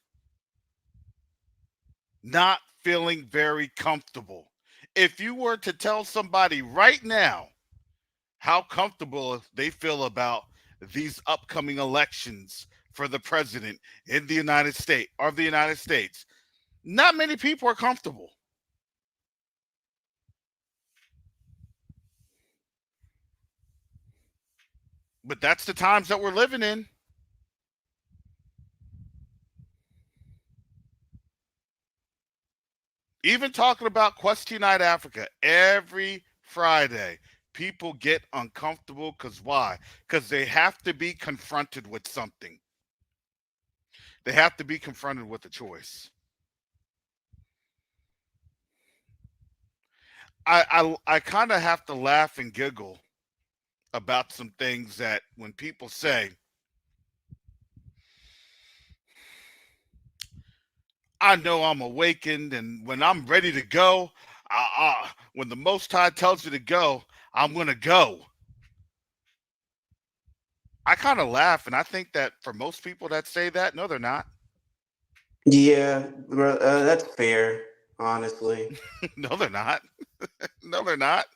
not feeling very comfortable. If you were to tell somebody right now how comfortable they feel about these upcoming elections for the president in the United States, not many people are comfortable. But that's the times that we're living in. Even talking about Question Night Africa every Friday, people get uncomfortable because why? Because they have to be confronted with something. They have to be confronted with a choice. I kind of have to laugh and giggle about some things that when people say, I know I'm awakened, and when I'm ready to go, when the Most High tells you to go, I'm going to go. I kind of laugh, and I think that for most people that say that, no, they're not. Yeah, bro, that's fair, honestly. No, they're not. No, they're not.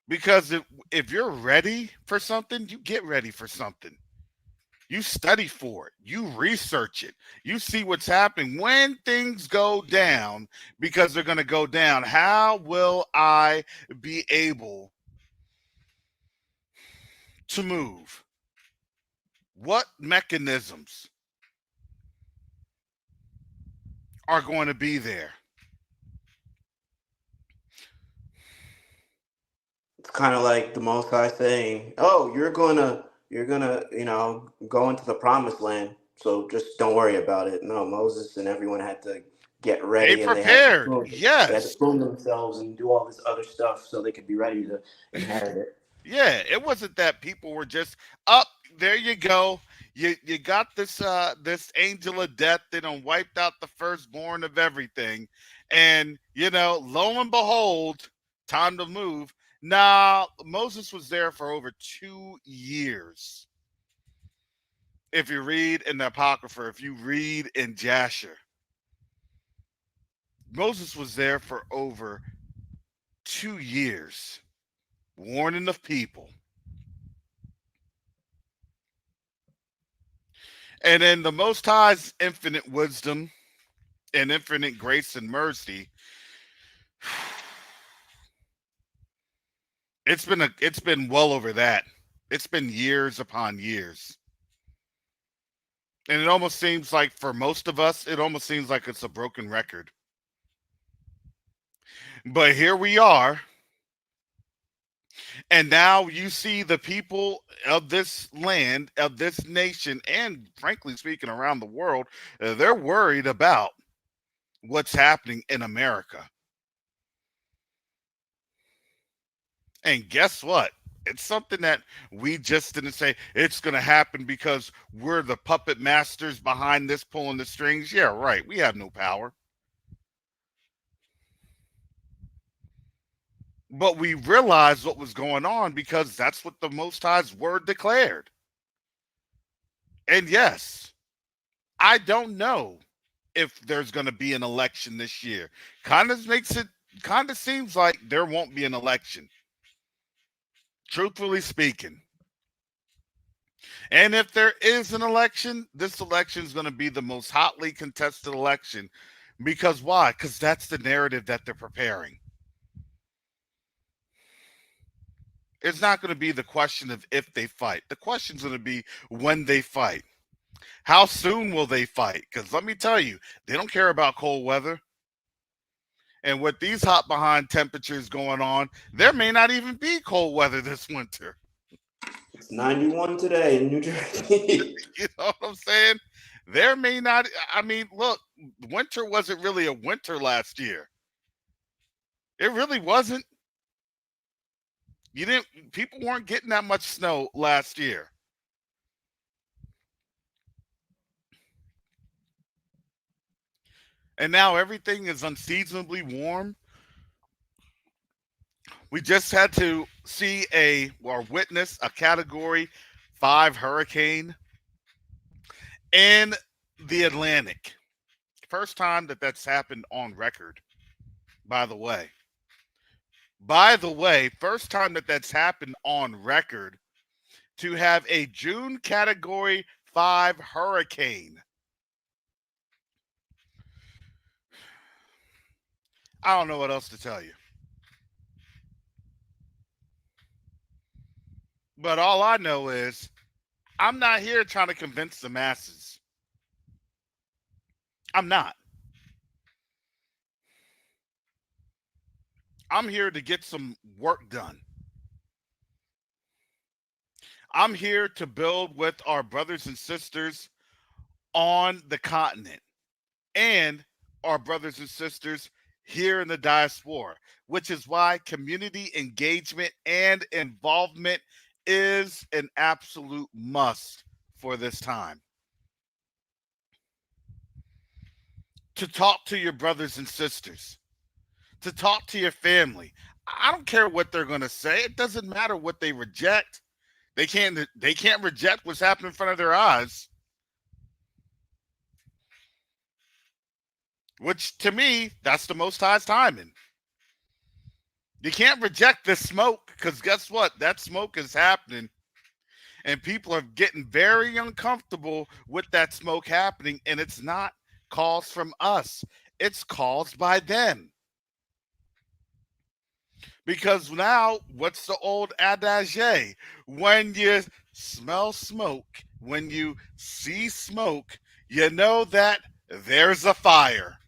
Because if you're ready for something, you get ready for something. You study for it. You research it. You see what's happening when things go down because they're going to go down. How will I be able to move? What mechanisms are going to be there? It's kind of like the Most High saying, "Oh, you're gonna, go into the promised land. So just don't worry about it." No, Moses and everyone had to get They ready, and prepared. they had to Yes. prune themselves and do all this other stuff so they could be ready to inherit it. Yeah, it wasn't that people were just up. There you go. You got this angel of death that done wiped out the firstborn of everything, and lo and behold, time to move. Now Moses was there for over 2 years. If you read in the Apocrypha, if you read in Jasher, Moses was there for over 2 years, warning of people. And in the Most High's infinite wisdom and infinite grace and mercy, it's been well over that. It's been years upon years. And it almost seems like for most of us, it almost seems like it's a broken record. But here we are. And now you see the people of this land, of this nation, and frankly speaking, around the world, they're worried about what's happening in America. And guess what? It's something that we just didn't say it's going to happen because we're the puppet masters behind this pulling the strings. Yeah, right. We have no power. But we realized what was going on because that's what the Most High's word declared. And yes, I don't know if there's going to be an election this year. Kind of seems like there won't be an election, truthfully speaking. And if there is an election, this election is going to be the most hotly contested election. Because why? Because that's the narrative that they're preparing. It's not going to be the question of if they fight. The question is going to be when they fight. How soon will they fight? Because let me tell you, they don't care about cold weather. And with these hot behind temperatures going on, there may not even be cold weather this winter. It's 91 today in New Jersey. You know what I'm saying? There may not, I mean, look, winter wasn't really a winter last year. It really wasn't. People weren't getting that much snow last year. And now everything is unseasonably warm. We just had to see or witness a Category 5 hurricane in the Atlantic. First time that's happened on record, by the way. First time that's happened on record to have a June Category 5 hurricane. I don't know what else to tell you. But all I know is I'm not here trying to convince the masses. I'm not. I'm here to get some work done. I'm here to build with our brothers and sisters on the continent and our brothers and sisters here in the diaspora, which is why community engagement and involvement is an absolute must for this time. To talk to your brothers and sisters, to talk to your family. I don't care what they're going to say. It doesn't matter what they reject. They can't reject what's happening in front of their eyes. Which to me, that's the Most High's timing. You can't reject this smoke because guess what? That smoke is happening. And people are getting very uncomfortable with that smoke happening. And it's not caused from us. It's caused by them. Because now, what's the old adage? When you smell smoke, when you see smoke, you know that there's a fire.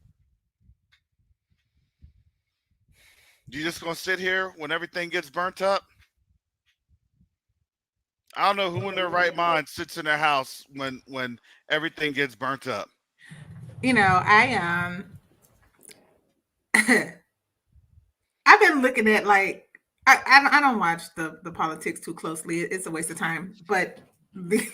You just gonna sit here when everything gets burnt up? I don't know who in their right mind sits in their house when everything gets burnt up. I I've been looking at like I don't watch the politics too closely. It's a waste of time. But the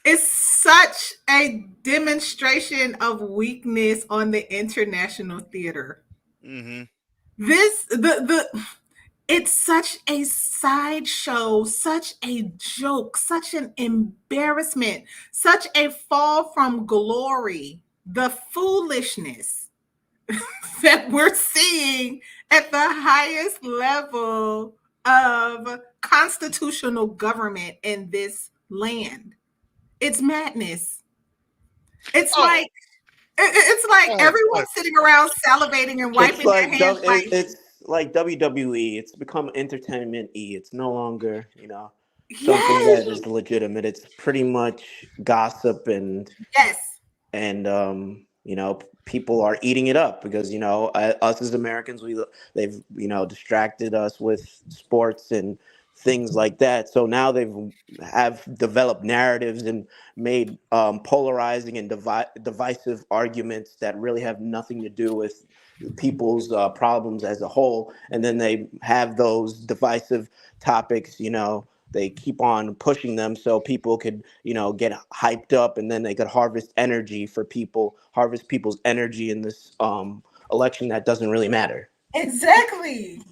it's such a demonstration of weakness on the international theater. Mm-hmm. This the It's such a sideshow, such a joke, such an embarrassment, such a fall from glory. The foolishness that we're seeing at the highest level of constitutional government in this land. It's madness. It's Oh, like it's like go ahead. Go everyone's ahead. sitting around salivating and It's wiping their like hands like it's like WWE. It's become entertainment e. It's no longer, something that Yes. is legitimate. It's pretty much gossip Yes. and people are eating it up because us as Americans, they've distracted us with sports and things like that. So now have developed narratives and made polarizing and divisive arguments that really have nothing to do with people's problems as a whole, and then they have those divisive topics. They keep on pushing them so people could get hyped up, and then they could harvest people's energy in this election that doesn't really matter. Exactly.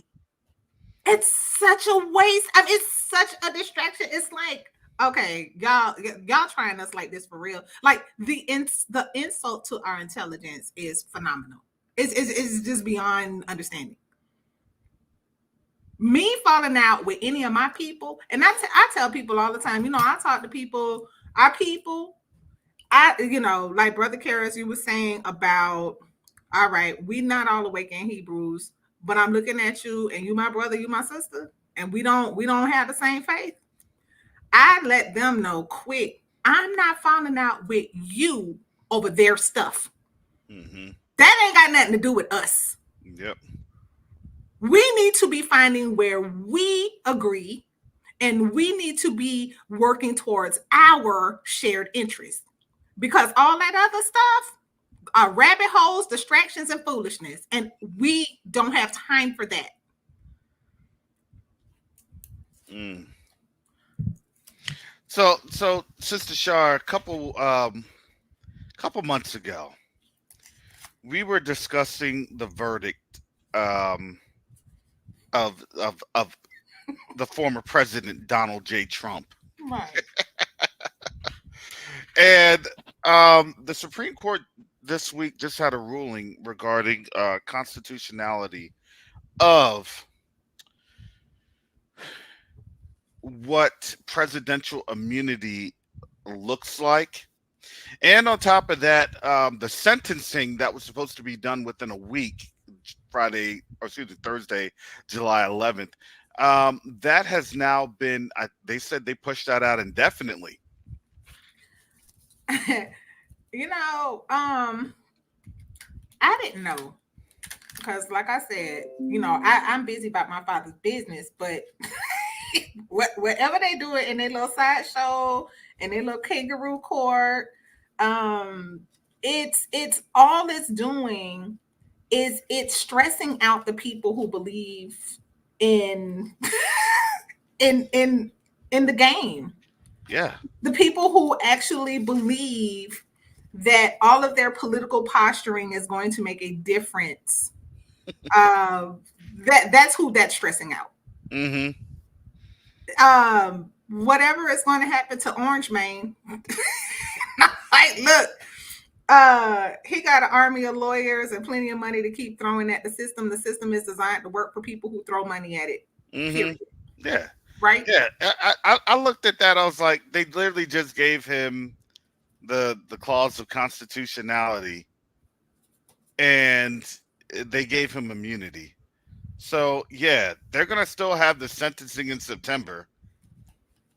It's such a waste. I mean, it's such a distraction. It's like, okay, y'all trying us like this for real. Like the insult to our intelligence is phenomenal. It's just beyond understanding. Me falling out with any of my people, and I tell people all the time, I talk to people, our people, like Brother Karras, you were saying about, all right, we not all awake in Hebrews, but I'm looking at you, and you my brother, you my sister, and we don't have the same faith. I let them know quick, I'm not falling out with you over their stuff. Mm-hmm. That ain't got nothing to do with us. Yep. We need to be finding where we agree, and we need to be working towards our shared interest, because all that other stuff are rabbit holes, distractions, and foolishness, and we don't have time for that. So Sister Shar, a couple months ago, we were discussing the verdict of the former president Donald J. Trump, Right. and the Supreme Court this week just had a ruling regarding constitutionality of what presidential immunity looks like. And on top of that, the sentencing that was supposed to be done within a week, Thursday, July 11th, that has now been, they said they pushed that out indefinitely. I didn't know, because like I said, I'm busy about my father's business, but whatever they do it in their little sideshow, in their little kangaroo court, it's all it's doing is it's stressing out the people who believe in in the game. Yeah. The people who actually believe that all of their political posturing is going to make a difference. That's who that's stressing out. Mm-hmm. Whatever is going to happen to Orange Mane, like, look, he got an army of lawyers and plenty of money to keep throwing at the system. The system is designed to work for people who throw money at it. Mm-hmm. Period. Yeah. Right? Yeah. I looked at that. I was like, they literally just gave him the clause of constitutionality, and they gave him immunity. So yeah, they're gonna still have the sentencing in September,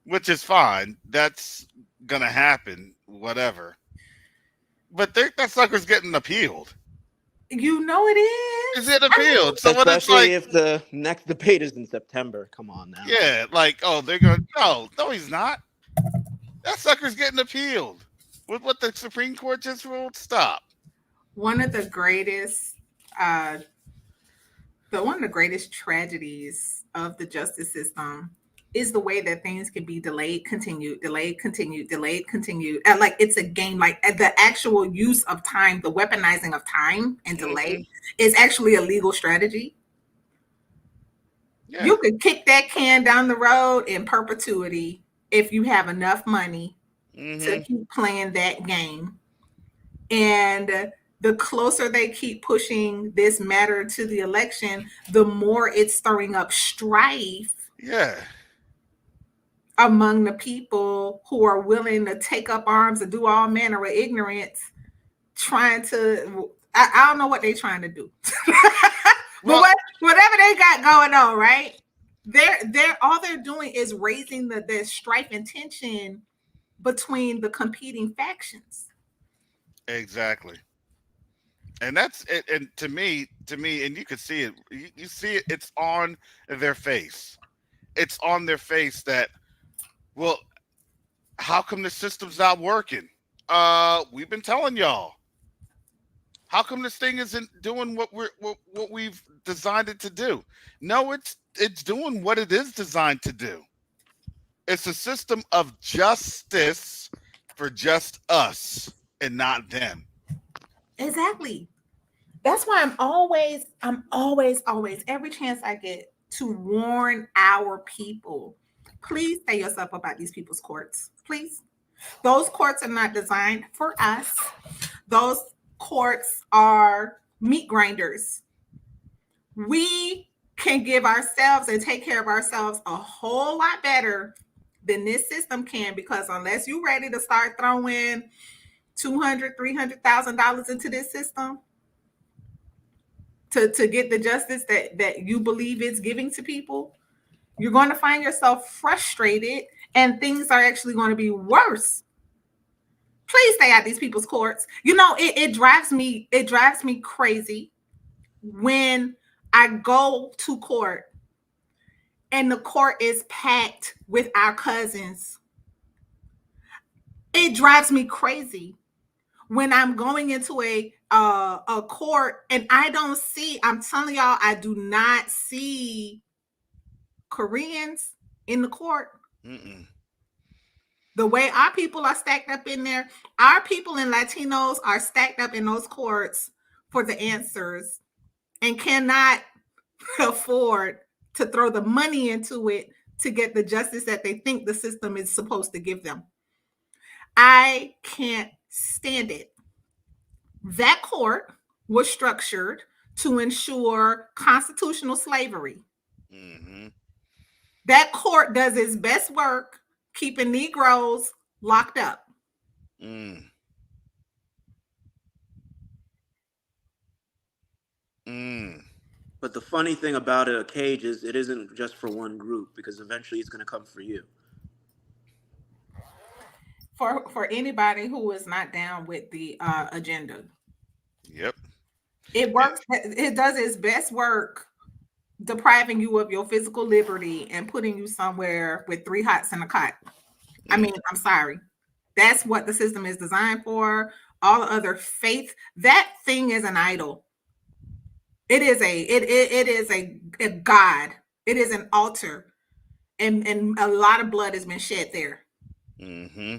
which is fine. That's gonna happen, whatever. But that sucker's getting appealed. It is. Is it appealed? So what it's Especially like, if the next debate is in September. Come on now. yeah, like, oh, they're gonna no, he's not. That sucker's getting appealed. With what the Supreme Court just ruled, stop. One of the greatest tragedies of the justice system is the way that things can be delayed, continued. Like it's a game. Like the actual use of time, the weaponizing of time and delay is actually a legal strategy. Yeah. You could kick that can down the road in perpetuity if you have enough money to keep playing that game. And the closer they keep pushing this matter to the election, the more it's stirring up strife. Yeah. Among the people who are willing to take up arms and do all manner of ignorance, trying to, I don't know what they're trying to do. But whatever they got going on, right? They're all they're doing is raising the strife and tension between the competing factions. Exactly. And that's it. And to me, and you can see it. You see it. It's on their face. It's on their face that, well, how come the system's not working? We've been telling y'all. How come this thing isn't doing what we've designed it to do? No, it's doing what it is designed to do. It's a system of justice for just us and not them. Exactly. That's why always, every chance I get to warn our people, please stay yourself about these people's courts. Please. Those courts are not designed for us. Those courts are meat grinders. We can give ourselves and take care of ourselves a whole lot better than this system can, because unless you're ready to start throwing $200,000-$300,000 into this system to get the justice that you believe it's giving to people, you're going to find yourself frustrated and things are actually going to be worse. Please stay out these people's courts. It drives me crazy when I go to court and the court is packed with our cousins. It drives me crazy when I'm going into a court and I don't see, I'm telling y'all, I do not see Koreans in the court. Mm-mm. The way our people are stacked up in there, our people and Latinos are stacked up in those courts for the answers and cannot afford to throw the money into it to get the justice that they think the system is supposed to give them. I can't stand it. That court was structured to ensure constitutional slavery. Mm-hmm. That court does its best work keeping Negroes locked up. Mm. Mm. But the funny thing about a cage is it isn't just for one group, because eventually it's going to come for you. For anybody who is not down with the agenda, Yep. it works. It does its best work depriving you of your physical liberty and putting you somewhere with three hots and a cot. I mean, I'm sorry. That's what the system is designed for. All other faith, that thing is an idol. It is a god. It is an altar, and a lot of blood has been shed there. Mm-hmm.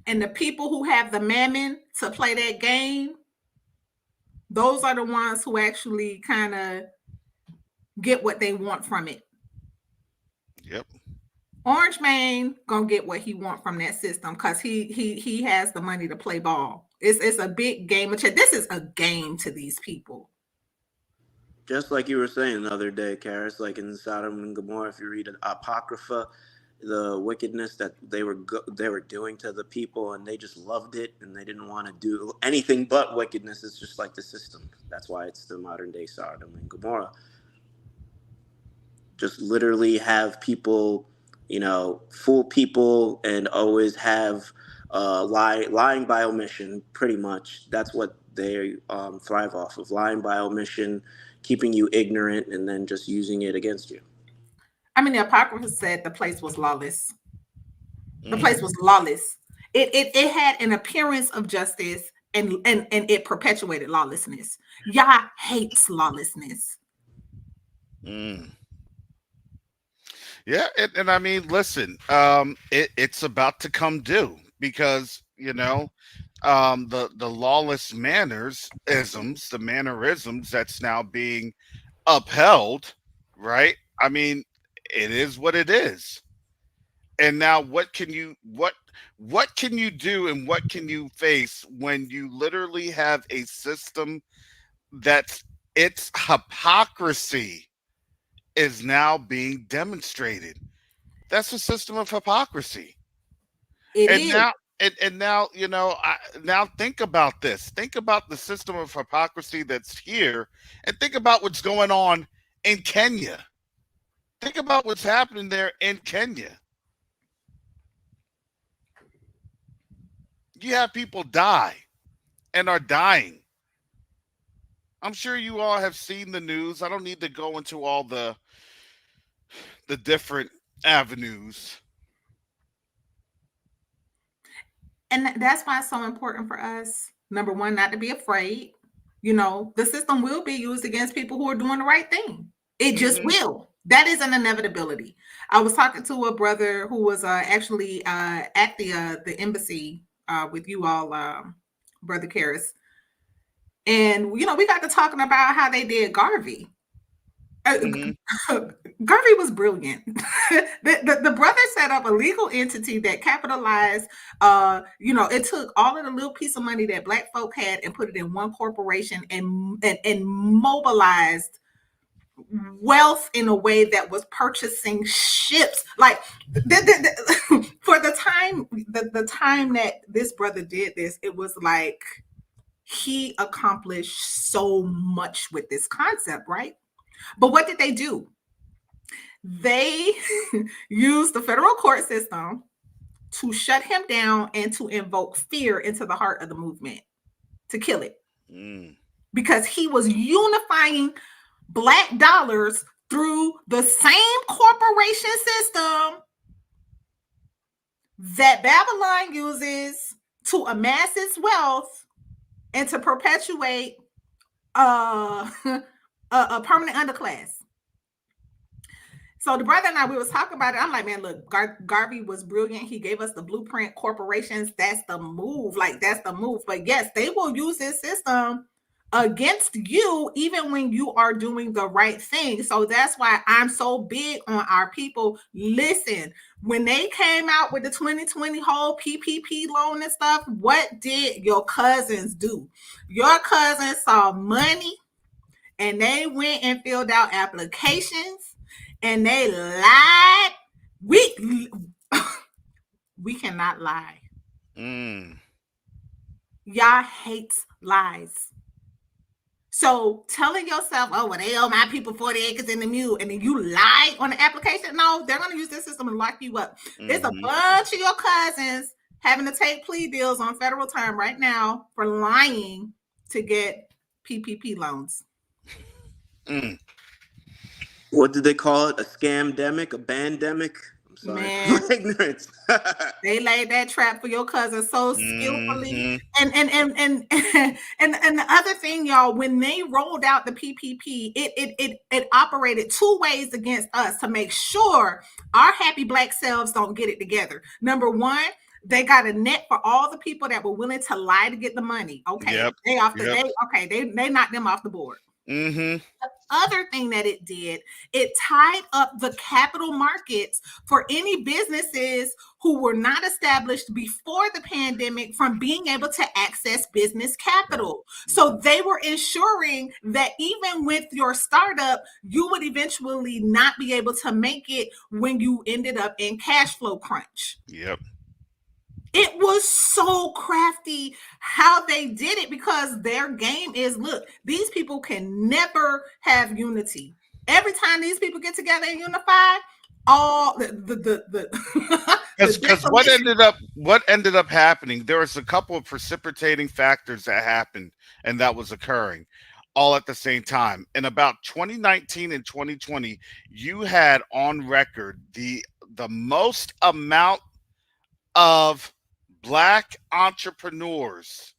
And the people who have the mammon to play that game, those are the ones who actually kind of get what they want from it. Yep. Orange Man gonna get what he want from that system because he has the money to play ball. It's a big game of chess. This is a game to these people. Just like you were saying the other day, Karis, like in Sodom and Gomorrah, if you read Apocrypha, the wickedness that they were doing to the people, and they just loved it, and they didn't want to do anything but wickedness. It's just like the system. That's why it's the modern day Sodom and Gomorrah. Just literally have people, fool people, and always have lying by omission. Pretty much, that's what they thrive off of: lying by omission, keeping you ignorant, and then just using it against you. I mean, the Apocrypha said the place was lawless. The Mm. place was lawless. It had an appearance of justice, and it perpetuated lawlessness. Yah hates lawlessness. Mm. Yeah, and I mean, listen, it's about to come due because the lawless the mannerisms that's now being upheld, right? I mean, it is what it is. And now, what can you do, and what can you face when you literally have a system that's its hypocrisy is now being demonstrated? That's a system of hypocrisy. It And is. now, now think about this. Think about the system of hypocrisy that's here, and think about what's going on in Kenya. Think about what's happening there in Kenya. You have people die and are dying. I'm sure you all have seen the news. I don't need to go into all the different avenues. And that's why it's so important for us, number one, not to be afraid. You know, the system will be used against people who are doing the right thing. It just Hmm. will. That is an inevitability. I was talking to a brother who was actually at the embassy with you all, Brother Karras. And, you know, we got to talking about how they did Garvey. Hmm. Garvey was brilliant. The brother set up a legal entity that capitalized. You know, it took all of the little piece of money that Black folk had and put it in one corporation and mobilized wealth in a way that was purchasing ships. Like for the time that this brother did this, it was like he accomplished so much with this concept, right? But what did they do? They used the federal court system to shut him down and to invoke fear into the heart of the movement to kill it Mm. because he was unifying Black dollars through the same corporation system that Babylon uses to amass its wealth and to perpetuate a permanent underclass. So the brother and I, we was talking about it. I'm like, man, look, Garvey was brilliant. He gave us the blueprint. Corporations, that's the move. Like, that's the move. But yes, they will use this system against you, even when you are doing the right thing. So that's why I'm so big on our people. Listen, when they came out with the 2020 whole PPP loan and stuff, what did your cousins do? Your cousins saw money and they went and filled out applications and they lied. We cannot lie. Mm. Y'all hates lies. So telling yourself, oh, well, they owe my people 40 acres in the mule, and then you lie on the application. No, they're going to use this system and lock you up. There's a Hmm. bunch of your cousins having to take plea deals on federal time right now for lying to get PPP loans. Mm. What did they call it? A scamdemic? A bandemic? I'm sorry for Man, my ignorance. they laid that trap for your cousin so skillfully. Hmm. And the other thing, y'all, when they rolled out the PPP, it operated two ways against us to make sure our happy Black selves don't get it together. Number one, they got a net for all the people that were willing to lie to get the money. Okay, Yep. Yep. they knocked them off the board. Hmm. Other thing that it did, it tied up the capital markets for any businesses who were not established before the pandemic from being able to access business capital. So they were ensuring that even with your startup, you would eventually not be able to make it when you ended up in cash flow crunch. Yep. It was so crafty how they did it because their game is, look, these people can never have unity. Every time these people get together and unify, all the Because desolation. what ended up happening, there was a couple of precipitating factors that happened and that was occurring all at the same time. In about 2019 and 2020, you had on record the most amount of Black entrepreneurs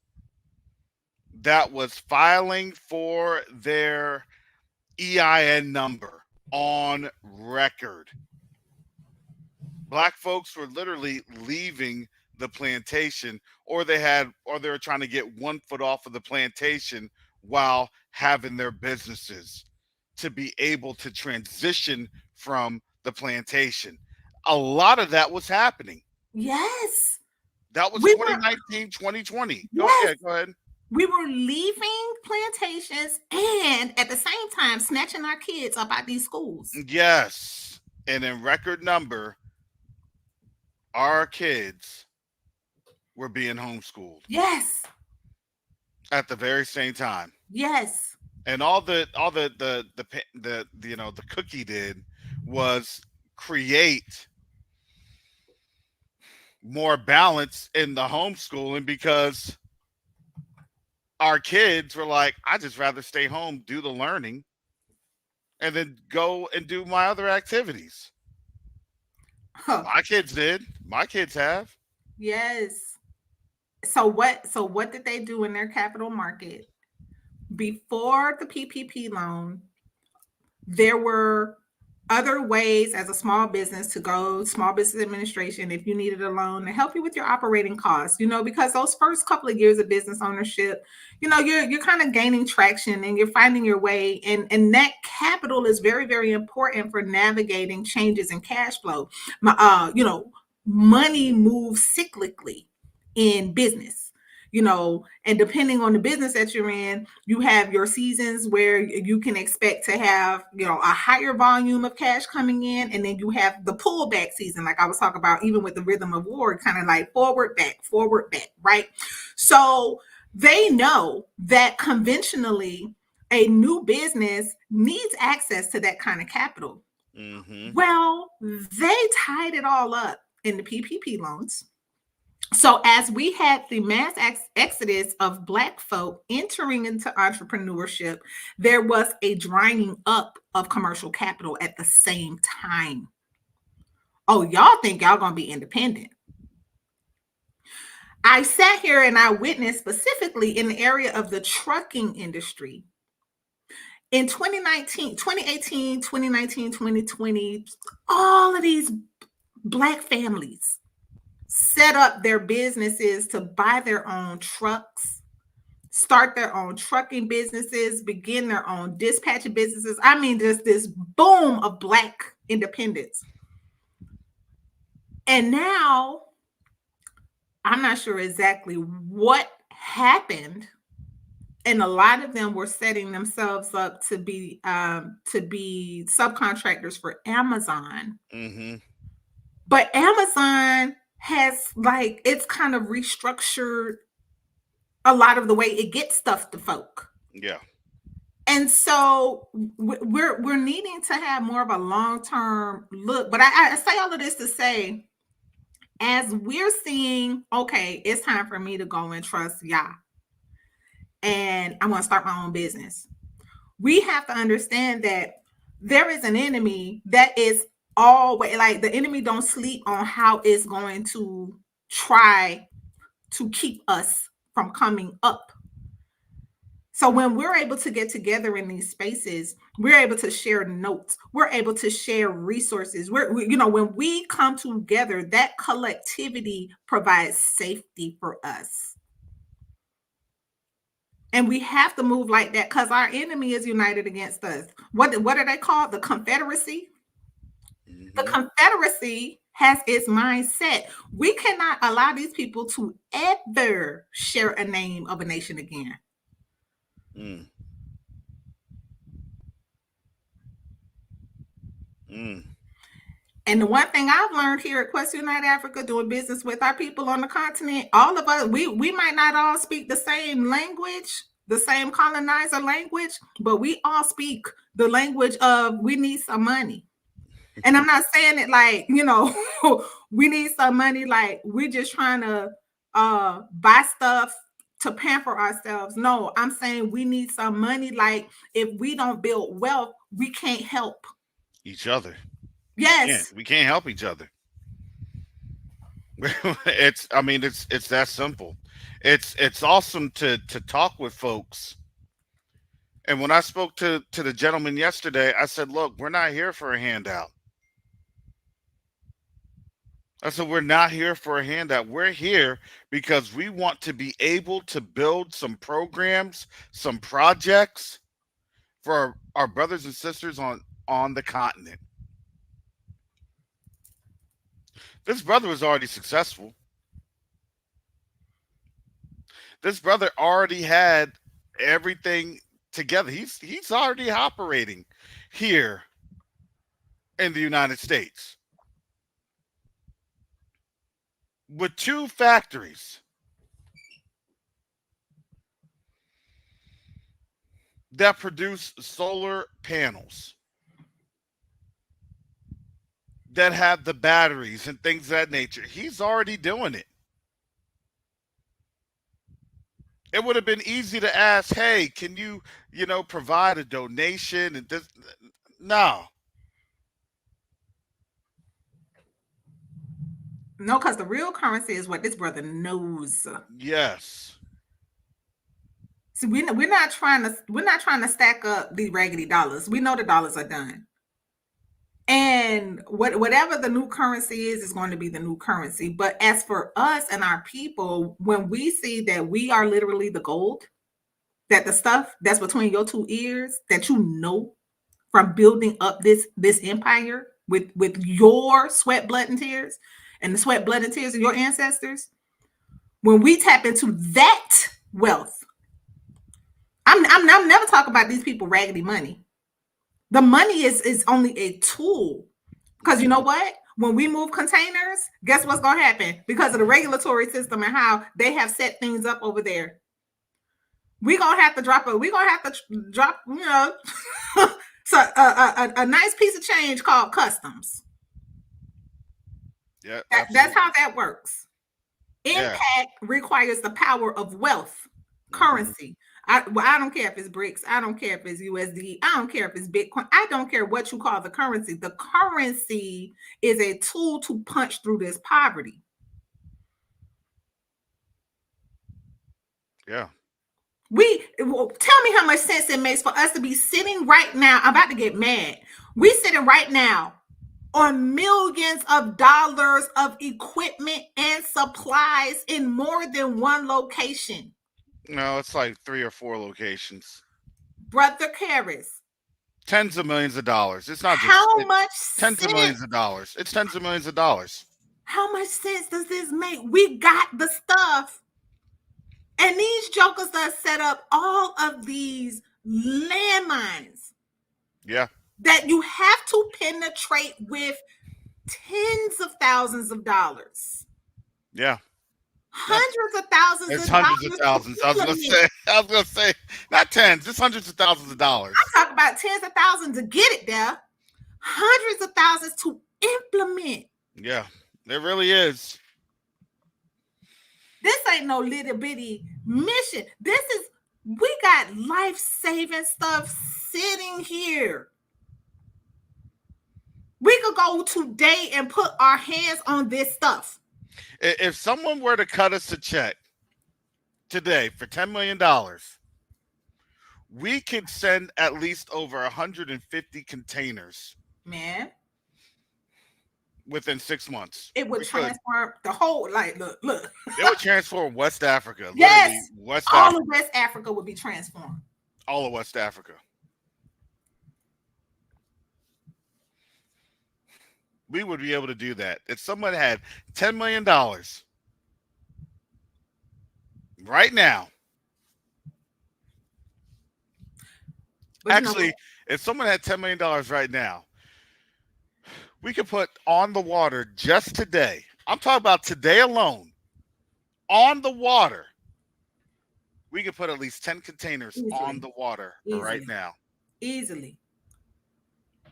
that was filing for their EIN number on record. Black folks were literally leaving the plantation, or they were trying to get 1 foot off of the plantation while having their businesses to be able to transition from the plantation. A lot of that was happening. Yes. That was We were 2019, 2020. Go, yes, yeah, go ahead. we were leaving plantations and at the same time snatching our kids up out these schools. Yes. And in record number, our kids were being homeschooled Yes. at the very same time. Yes. And all the cookie did was create more balance in the homeschooling because our kids were like, I just rather stay home, do the learning, and then go and do my other activities. Huh. My kids did. My kids have. Yes. So what did they do in their capital market? Before the PPP loan, there were other ways as a small business to go small business administration if you needed a loan to help you with your operating costs, because those first couple of years of business ownership, you're kind of gaining traction and you're finding your way, and that capital is very, very important for navigating changes in cash flow. Money moves cyclically in business, and depending on the business that you're in, you have your seasons where you can expect to have, a higher volume of cash coming in, and then you have the pullback season, like I was talking about, even with the rhythm of war, kind of like forward back, right? So they know that conventionally a new business needs access to that kind of capital. Mm-hmm. Well, they tied it all up in the PPP loans. So as we had the mass exodus of Black folk entering into entrepreneurship, there was a drying up of commercial capital at the same time. Oh, y'all think y'all gonna be independent? I sat here and I witnessed specifically in the area of the trucking industry. In 2019, 2018, 2019, 2020, all of these Black families set up their businesses to buy their own trucks, start their own trucking businesses, begin their own dispatching businesses. I mean, just this boom of Black independence. And now I'm not sure exactly what happened. And a lot of them were setting themselves up to be subcontractors for Amazon. Mm-hmm. But Amazon has, like, it's kind of restructured a lot of the way it gets stuff to folk. Yeah. And so we're needing to have more of a long-term look. But I say all of this to say, as we're seeing, okay, it's time for me to go and trust Yah, and I'm going to start my own business. We have to understand that there is an enemy that is always, like, the enemy don't sleep on how it's going to try to keep us from coming up. So when we're able to get together in these spaces, we're able to share notes. We're able to share resources. When we come together, that collectivity provides safety for us. And we have to move like that because our enemy is united against us. What are they called? The Confederacy. Mm-hmm. The Confederacy has its mindset. We cannot allow these people to ever share a name of a nation again. Mm. Mm. And the one thing I've learned here at Quest United Africa, doing business with our people on the continent, all of us, we might not all speak the same language, the same colonizer language, but we all speak the language of we need some money. And I'm not saying it like, we need some money, like we're just trying to buy stuff to pamper ourselves. No, I'm saying we need some money. Like, if we don't build wealth, we can't help Each other. Yes. We can't help each other. It's that simple. It's awesome to talk with folks. And when I spoke to the gentleman yesterday, I said, look, we're not here for a handout. I said, we're not here for a handout. We're here because we want to be able to build some programs, some projects for our brothers and sisters on the continent. This brother was already successful. This brother already had everything together. He's already operating here in the United States with 2 factories that produce solar panels. that have the batteries and things of that nature. He's already doing it. It would have been easy to ask, hey, can you, provide a donation and this? No. No, because the real currency is what this brother knows. Yes. See, we're not trying to stack up these raggedy dollars. We know the dollars are done. And whatever the new currency is going to be the new currency. But as for us and our people, when we see that we are literally the gold, that the stuff that's between your two ears, that you know from building up this empire with your sweat, blood, and tears, and the sweat, blood, and tears of your ancestors, when we tap into that wealth, I'm never talking about these people raggedy money. The money is only a tool. Because you know what? When we move containers, guess what's going to happen? Because of the regulatory system and how they have set things up over there, we're going to have to drop, so a nice piece of change called customs. Yeah, That's how that works. Impact requires the power of wealth, currency. I don't care if it's bricks. I don't care if it's USD. I don't care if it's Bitcoin. I don't care what you call the currency. The currency is a tool to punch through this poverty. Yeah. Tell me how much sense it makes for us to be sitting right now. I'm about to get mad. We sitting right now on millions of dollars of equipment and supplies in more than one location. No, it's like 3 or 4 locations. Brother Karras. Tens of millions of dollars. It's not just how much tens sense, of millions of dollars. It's tens of millions of dollars. How much sense does this make? We got the stuff. And these jokers that set up all of these landmines. Yeah. That you have to penetrate with tens of thousands of dollars. Yeah. Hundreds of thousands it's of hundreds dollars. Of thousands. I was gonna say, not tens, just hundreds of thousands of dollars. I'm talking about tens of thousands to get it there. Hundreds of thousands to implement. Yeah, there really is. This ain't no little bitty mission. We got life-saving stuff sitting here. We could go today and put our hands on this stuff. If someone were to cut us a check today for $10 million, we could send at least over 150 containers. Man. Within 6 months. It would transform the whole, look. It would transform West Africa. Yes. All of West Africa would be transformed. All of West Africa. We would be able to do that. If someone had $10 million right now. But actually, if someone had $10 million right now, we could put on the water just today. I'm talking about today alone. On the water. We could put at least 10 containers on the water right now. Easily.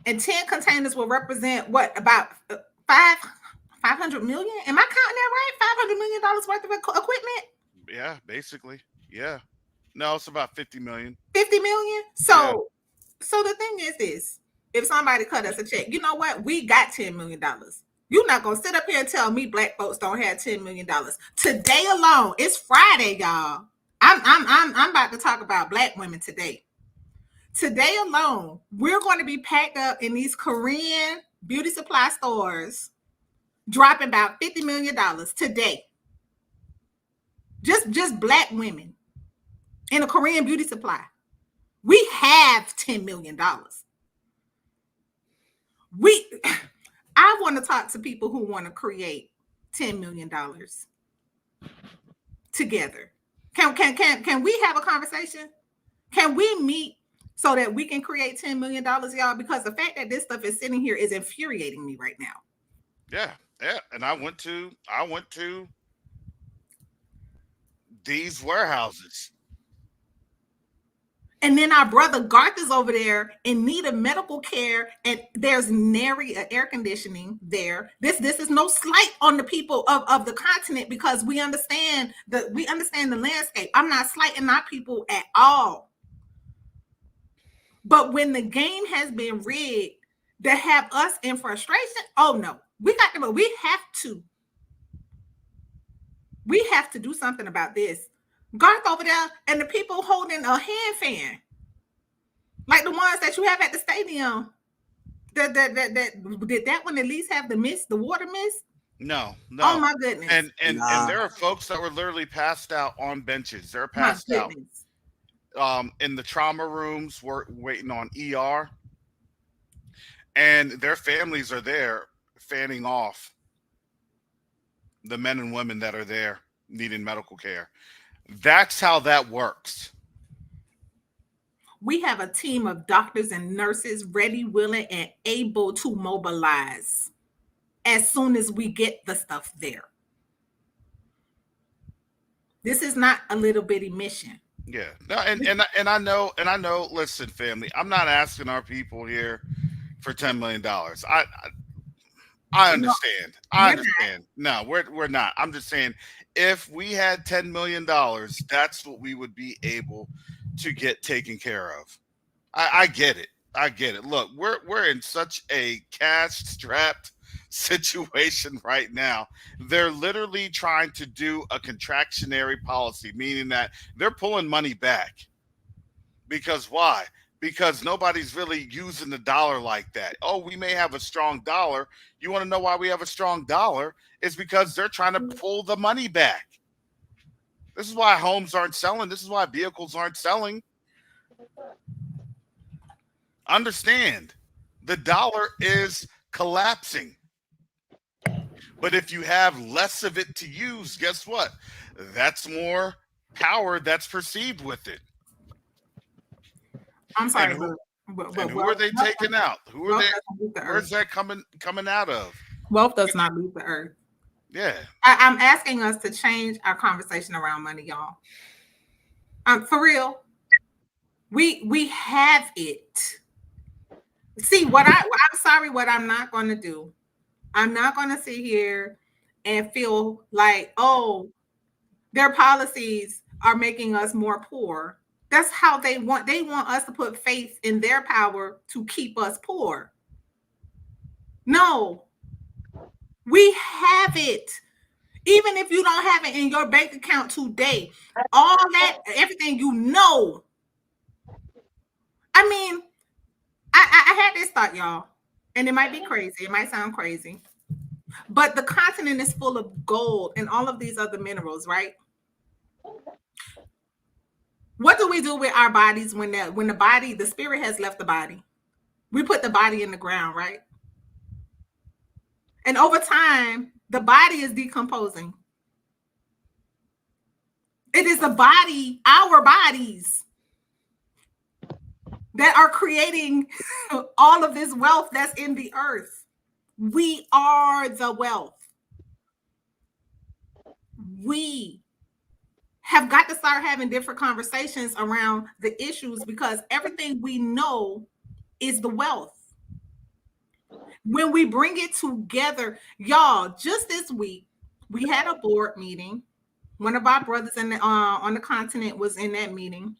And 10 containers will represent what? About 500 million? Am I counting that right? $500 million worth of equipment? Yeah, basically. Yeah. No, it's about 50 million. 50 million? So the thing is this. If somebody cut us a check, you know what? We got $10 million. You're not going to sit up here and tell me black folks don't have $10 million. Today alone, it's Friday, y'all. I'm about to talk about black women today. Today alone, we're going to be packed up in these Korean beauty supply stores, dropping about $50 million today. Just black women in a Korean beauty supply. We have $10 million. I want to talk to people who want to create $10 million together. Can we have a conversation? Can we meet so that we can create $10 million, y'all? Because the fact that this stuff is sitting here is infuriating me right now. Yeah. And I went to these warehouses. And then our brother Garth is over there in need of medical care, and there's nary air conditioning there. This is no slight on the people of the continent, because we understand the landscape. I'm not slighting our people at all. But when the game has been rigged to have us in frustration, oh no, we have to do something about this. Garth over there and the people holding a hand fan, like the ones that you have at the stadium. Did that one at least have the water mist? No. Oh my goodness. And there are folks that were literally passed out on benches. They're passed out. In the trauma rooms, we're waiting on ER, and their families are there fanning off the men and women that are there needing medical care. That's how that works. We have a team of doctors and nurses ready, willing, and able to mobilize as soon as we get the stuff there. This is not a little bitty mission. Yeah. No, and I know, listen, family, I'm not asking our people here for $10 million. I understand. I understand. No, we're not. I'm just saying, if we had $10 million, that's what we would be able to get taken care of. I get it. I get it. Look, we're in such a cash-strapped situation right now. They're literally trying to do a contractionary policy, meaning that they're pulling money back. Because why? Because nobody's really using the dollar like that. Oh, we may have a strong dollar. You want to know why we have a strong dollar? It's because they're trying to pull the money back. This is why homes aren't selling. This is why vehicles aren't selling. Understand, the dollar is collapsing. But if you have less of it to use, guess what? That's more power that's perceived with it. I'm sorry, and who are they taking out? Who are they? Where's that coming out of? Wealth does not leave the earth. Yeah. I'm asking us to change our conversation around money, y'all. For real. We have it. See, I'm sorry, what I'm not going to do. I'm not going to sit here and feel like, oh, their policies are making us more poor. That's how they want us to put faith in their power to keep us poor. No, we have it. Even if you don't have it in your bank account today, all that, everything you know. I mean, I had this thought, y'all, and it might be crazy. It might sound crazy, but the continent is full of gold and all of these other minerals, right? What do we do with our bodies when the spirit has left the body? We put the body in the ground, right? And over time, the body is decomposing. It is the body, our bodies, that are creating all of this wealth that's in the earth. We are the wealth. We have got to start having different conversations around the issues, because everything we know is the wealth. When we bring it together, y'all, just this week, we had a board meeting. One of our brothers on the continent was in that meeting.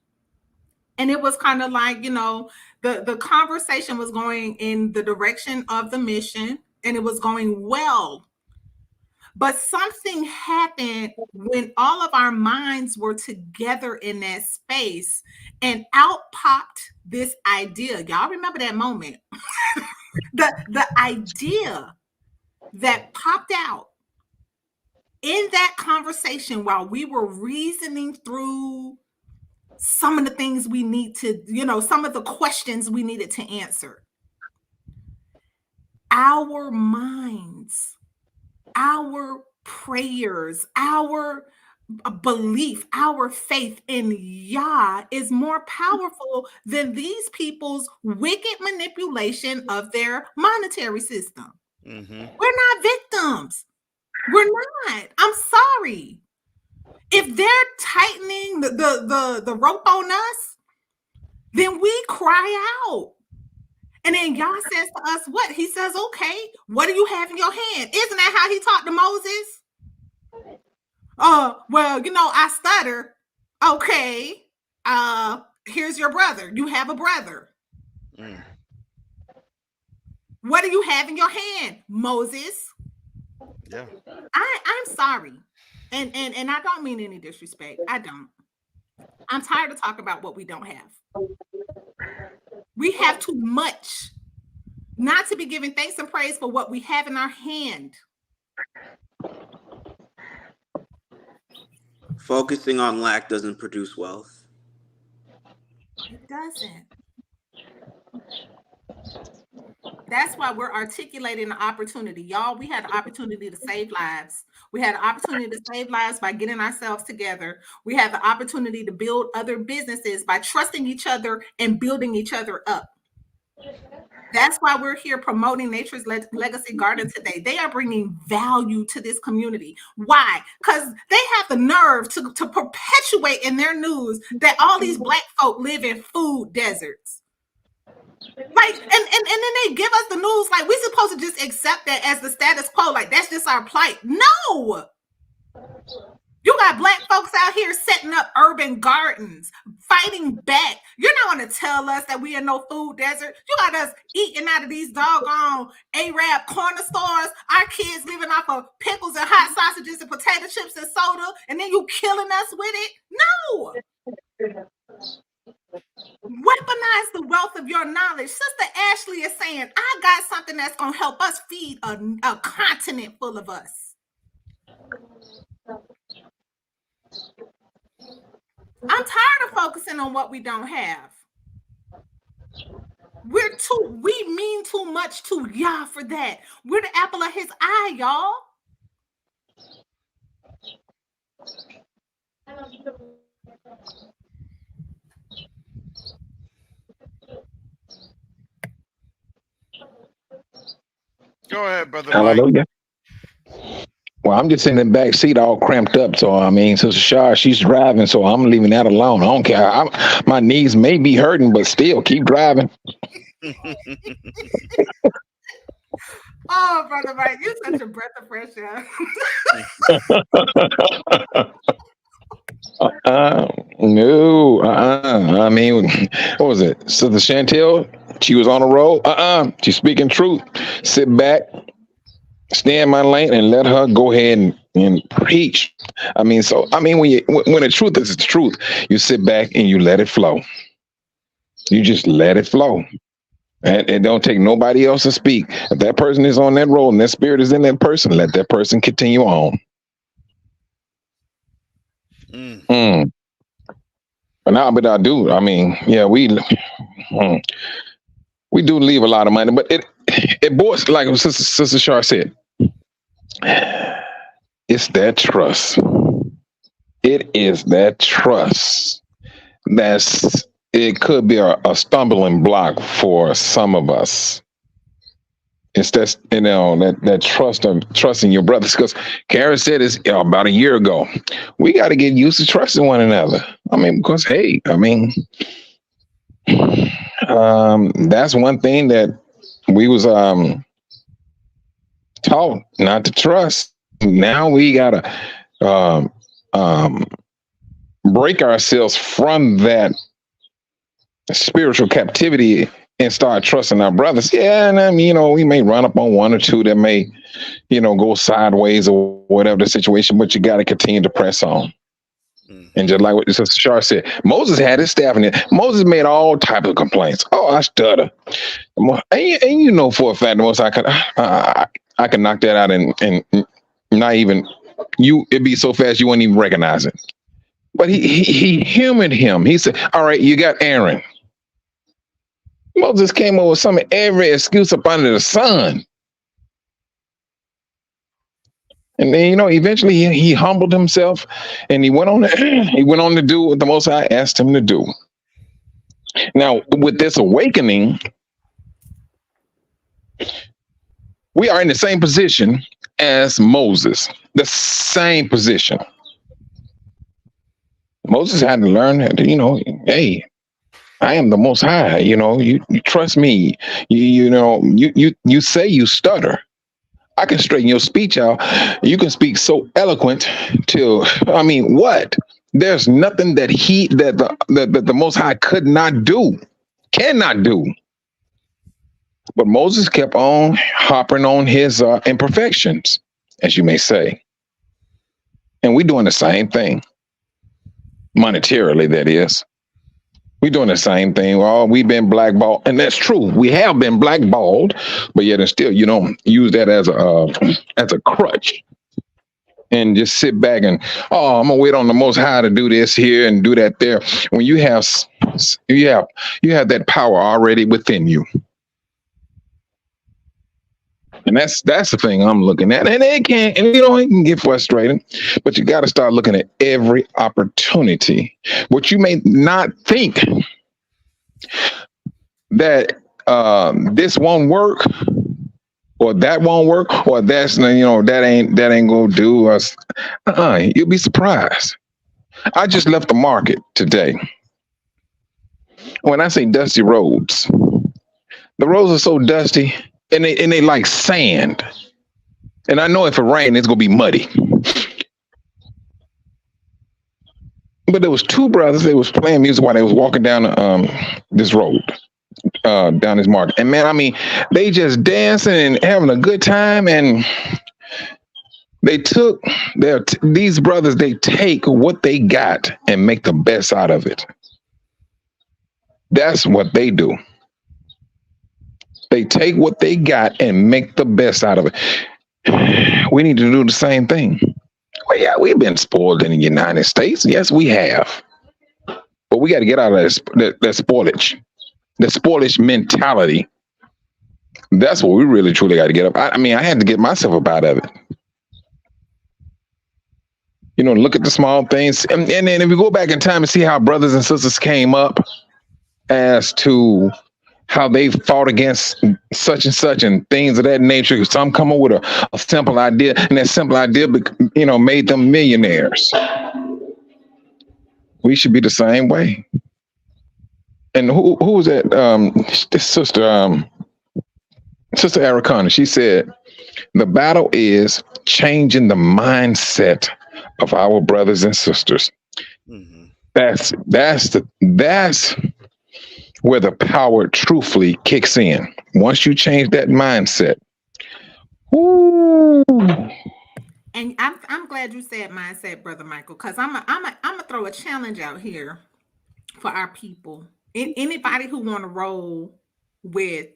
And it was kind of like, the conversation was going in the direction of the mission, and it was going well. But something happened when all of our minds were together in that space, and out popped this idea. Y'all remember that moment? the idea that popped out in that conversation while we were reasoning through some of the things we need to, some of the questions we needed to answer. Our minds, our prayers, our belief, our faith in Yah is more powerful than these people's wicked manipulation of their monetary system. Mm-hmm. We're not victims. We're not. I'm sorry. If they're tightening the rope on us, then we cry out. And then Yah says to us, what? He says, okay, what do you have in your hand? Isn't that how he talked to Moses? Well, I stutter. Okay. Here's your brother. You have a brother. What do you have in your hand, Moses? Yeah. I'm sorry. And I don't mean any disrespect. I don't. I'm tired of talking about what we don't have. We have too much not to be giving thanks and praise for what we have in our hand. Focusing on lack doesn't produce wealth. It doesn't. That's why we're articulating the opportunity. Y'all, we had the opportunity to save lives. We had the opportunity to save lives by getting ourselves together. We have the opportunity to build other businesses by trusting each other and building each other up. That's why we're here promoting Nature's Legacy Garden today. They are bringing value to this community. Why? Because they have the nerve to perpetuate in their news that all these Black folk live in food deserts. Like, and then they give us the news like we're supposed to just accept that as the status quo, like that's just our plight. No, you got Black folks out here setting up urban gardens, fighting back. You're not going to tell us that we in no food desert. You got us eating out of these doggone Arab corner stores. Our kids living off of pickles and hot sausages and potato chips and soda, and then you killing us with it. No. Weaponize the wealth of your knowledge. Sister Ashley is saying, I got something that's going to help us feed a continent full of us. I'm tired of focusing on what we don't have. We mean too much to Yah for that. We're the apple of his eye, y'all. Go ahead, brother. Hallelujah. Well, I'm just in the back seat all cramped up. So, I mean, Sister Shar, she's driving, so I'm leaving that alone. I don't care. My knees may be hurting, but still keep driving. Oh, Brother Mike, you're such a breath of fresh air. No. I mean, what was it? Sister Chantel, she was on the road. She's speaking truth. Sit back, stay in my lane, and let her go ahead and preach. I mean, when the truth is the truth, you sit back and you let it flow. You just let it flow. And it don't take nobody else to speak. If that person is on that road and that spirit is in that person, let that person continue on. But I do. I mean, yeah, we do leave a lot of money, but it boils, like Sister Shar said, it's that trust. It is that trust it could be a stumbling block for some of us. It's that trusting your brothers. Because Karen said this about a year ago. We got to get used to trusting one another. I mean, because that's one thing that we was taught not to trust. Now we gotta break ourselves from that spiritual captivity and start trusting our brothers. Yeah, and we may run up on one or two that may, go sideways or whatever the situation, but you got to continue to press on. And just like what Sister Shar said, Moses had his staff in there. Moses made all types of complaints. Oh, I stutter. And for a fact, the most I could knock that out and not even it'd be so fast you wouldn't even recognize it. But he humored him. He said, all right, you got Aaron. Moses came up with every excuse up under the sun. And then, eventually he humbled himself and he went on to do what the Most High asked him to do. Now, with this awakening, we are in the same position as Moses, the same position. Moses had to learn that, hey, I am the Most High. You trust me. You say you stutter. I can straighten your speech out. You can speak so eloquent till, I mean, what? There's nothing that the Most High could not do, cannot do. But Moses kept on harping on his imperfections, as you may say. And we're doing the same thing, monetarily, that is. We're doing the same thing. Oh, we've been blackballed, and that's true. We have been blackballed, but yet and still, you don't use that as a crutch and just sit back and, oh, I'm gonna wait on the Most High to do this here and do that there. When you have that power already within you, and that's the thing I'm looking at. And it can get frustrating, but you got to start looking at every opportunity. What you may not think that this won't work, or that won't work, or that ain't gonna do us. You'll be surprised. I just left the market today. When I say dusty roads, the roads are so dusty, and they like sand. And I know if it rains, it's gonna be muddy. But there was two brothers. They was playing music while they was walking down this road, down this market. And man, I mean, they just dancing and having a good time. And these brothers, they take what they got and make the best out of it. That's what they do. They take what they got and make the best out of it. We need to do the same thing. Well, yeah, we've been spoiled in the United States. Yes, we have. But we got to get out of that spoilage, the spoilage mentality. That's what we really, truly got to get up. I mean, I had to get myself up out of it. Look at the small things. And then if we go back in time and see how brothers and sisters came up as to how they fought against such and such and things of that nature. Some come up with a simple idea, and that simple idea, made them millionaires. We should be the same way. And who was that? This sister, Sister Arikana, she said, the battle is changing the mindset of our brothers and sisters. Mm-hmm. That's where the power truthfully kicks in. Once you change that mindset. Ooh. And I'm glad you said mindset, Brother Michael, because I'm gonna throw a challenge out here for our people. Anybody who want to roll with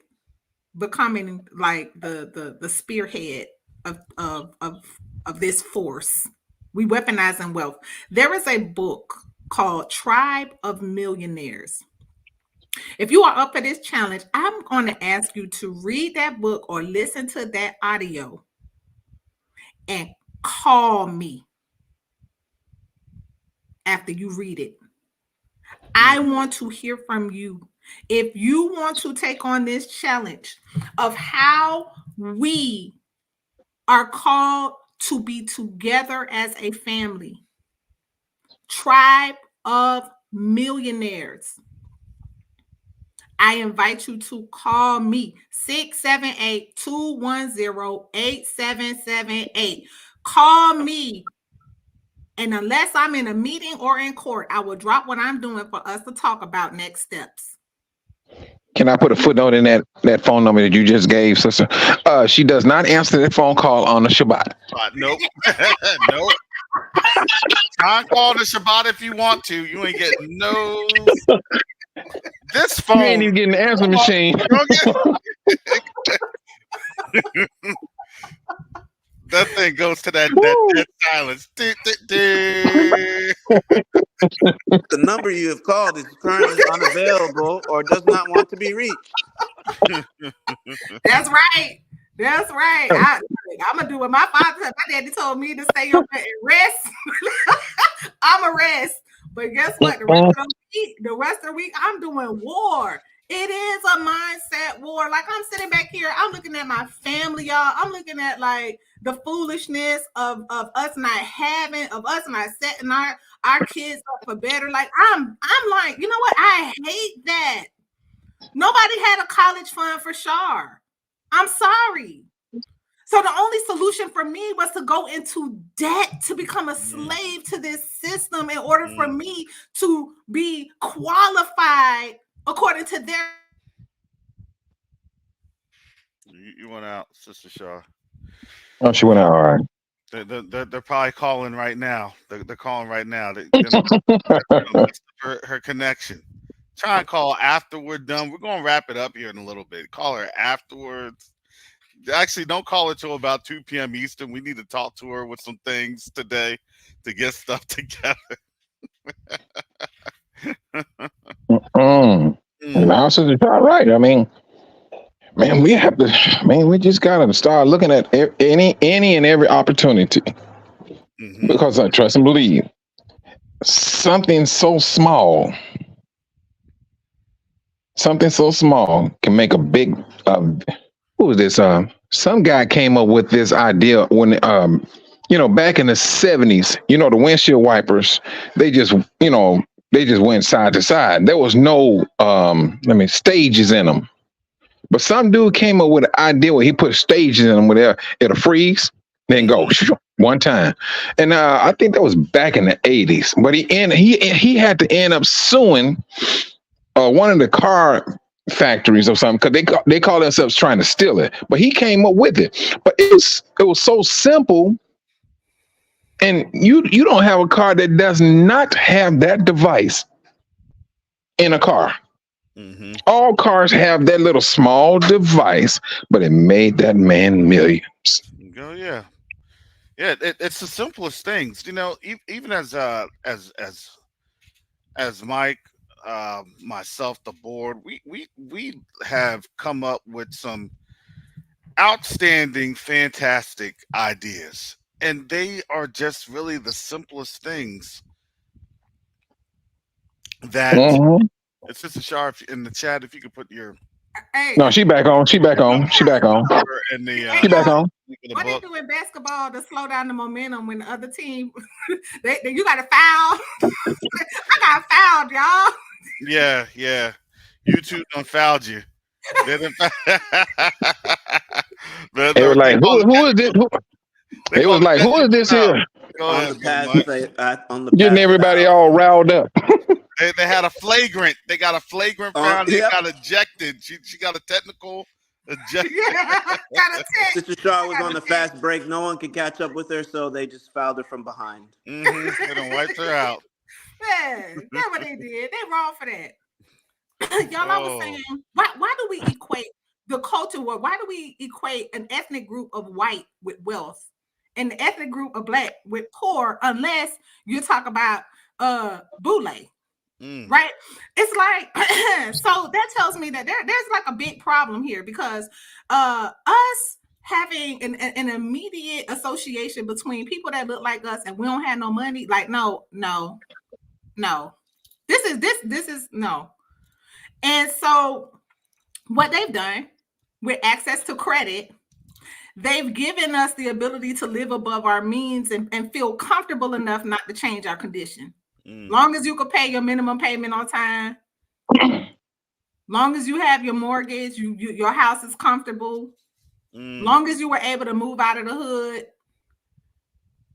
becoming like the spearhead of this force, we weaponizing wealth. There is a book called Tribe of Millionaires. If you are up for this challenge, I'm going to ask you to read that book or listen to that audio and call me after you read it. I want to hear from you. If you want to take on this challenge of how we are called to be together as a family, Tribe of Millionaires, I invite you to call me 678-210-8778. Call me. And unless I'm in a meeting or in court, I will drop what I'm doing for us to talk about next steps. Can I put a footnote in that phone number that you just gave, sister? She does not answer that phone call on the Shabbat. Nope. Nope. Try call the Shabbat if you want to. You ain't getting no. This phone. You ain't even getting the answer machine. That thing goes to that silence. The number you have called is currently unavailable or does not want to be reached. That's right. That's right. I'm going to do what my father said. My daddy told me to stay up there and rest. I'm a rest. But guess what? The rest of the week, I'm doing war. It is a mindset war. Like, I'm sitting back here, I'm looking at my family, y'all. I'm looking at like the foolishness of us not having, of us not setting our kids up for better. Like, I'm like, you know what? I hate that. Nobody had a college fund for Shar. I'm sorry. So the only solution for me was to go into debt, to become a slave to this system in order for me to be qualified according to their. You went out, Sister Shaw. Oh, she went out. All right. They're probably calling right now. They're calling right now. Her connection. Try and call after we're done. We're gonna wrap it up here in a little bit. Call her afterwards. Actually, don't call her till about 2 p.m. Eastern. We need to talk to her with some things today to get stuff together. Now, Sister Shaw, right. I mean, man, we just gotta start looking at any and every opportunity. Because I trust and believe something so small can make a big. Who was this? Some guy came up with this idea when back in the 70s. The windshield wipers, they just went side to side. There was no stages in them. But some dude came up with an idea where he put stages in them where it'll freeze, then go one time. And I think that was back in the 80s. But he had to end up suing one of the car factories or something because they call themselves trying to steal it. But he came up with it. But it was so simple. And you don't have a car that does not have that device in a car. All cars have that little small device, but it made that man millions. Oh yeah, it's the simplest things. Even as Mike, myself, the board, we have come up with some outstanding, fantastic ideas, and they are just really the simplest things that. It's just a sharp in the chat. If you could put your no, she back on. She back on. She back on. And she back on. What they do in basketball to slow down the momentum when the other team, you got to foul. I got fouled, y'all. Yeah. You two done fouled you. They were like, who is this? They was like, who is this here? On the getting everybody all riled up. They had a flagrant. They got a flagrant foul. They got ejected. She got a technical ejected. Sister Shaw was on the fast break. No one could catch up with her, so they just fouled her from behind. They done wiped her out. Yeah, that's what they did. They wrong for that. Y'all, I was saying, why do we equate the culture war? Why do we equate an ethnic group of white with wealth and the ethnic group of black with poor, unless you talk about Boule? Right? It's like, so that tells me that there's like a big problem here because us having an immediate association between people that look like us and we don't have no money, like no. This is no. And so what they've done with access to credit, they've given us the ability to live above our means and feel comfortable enough not to change our condition. Long as you can pay your minimum payment on time, long as you have your mortgage, your house is comfortable, long as you were able to move out of the hood,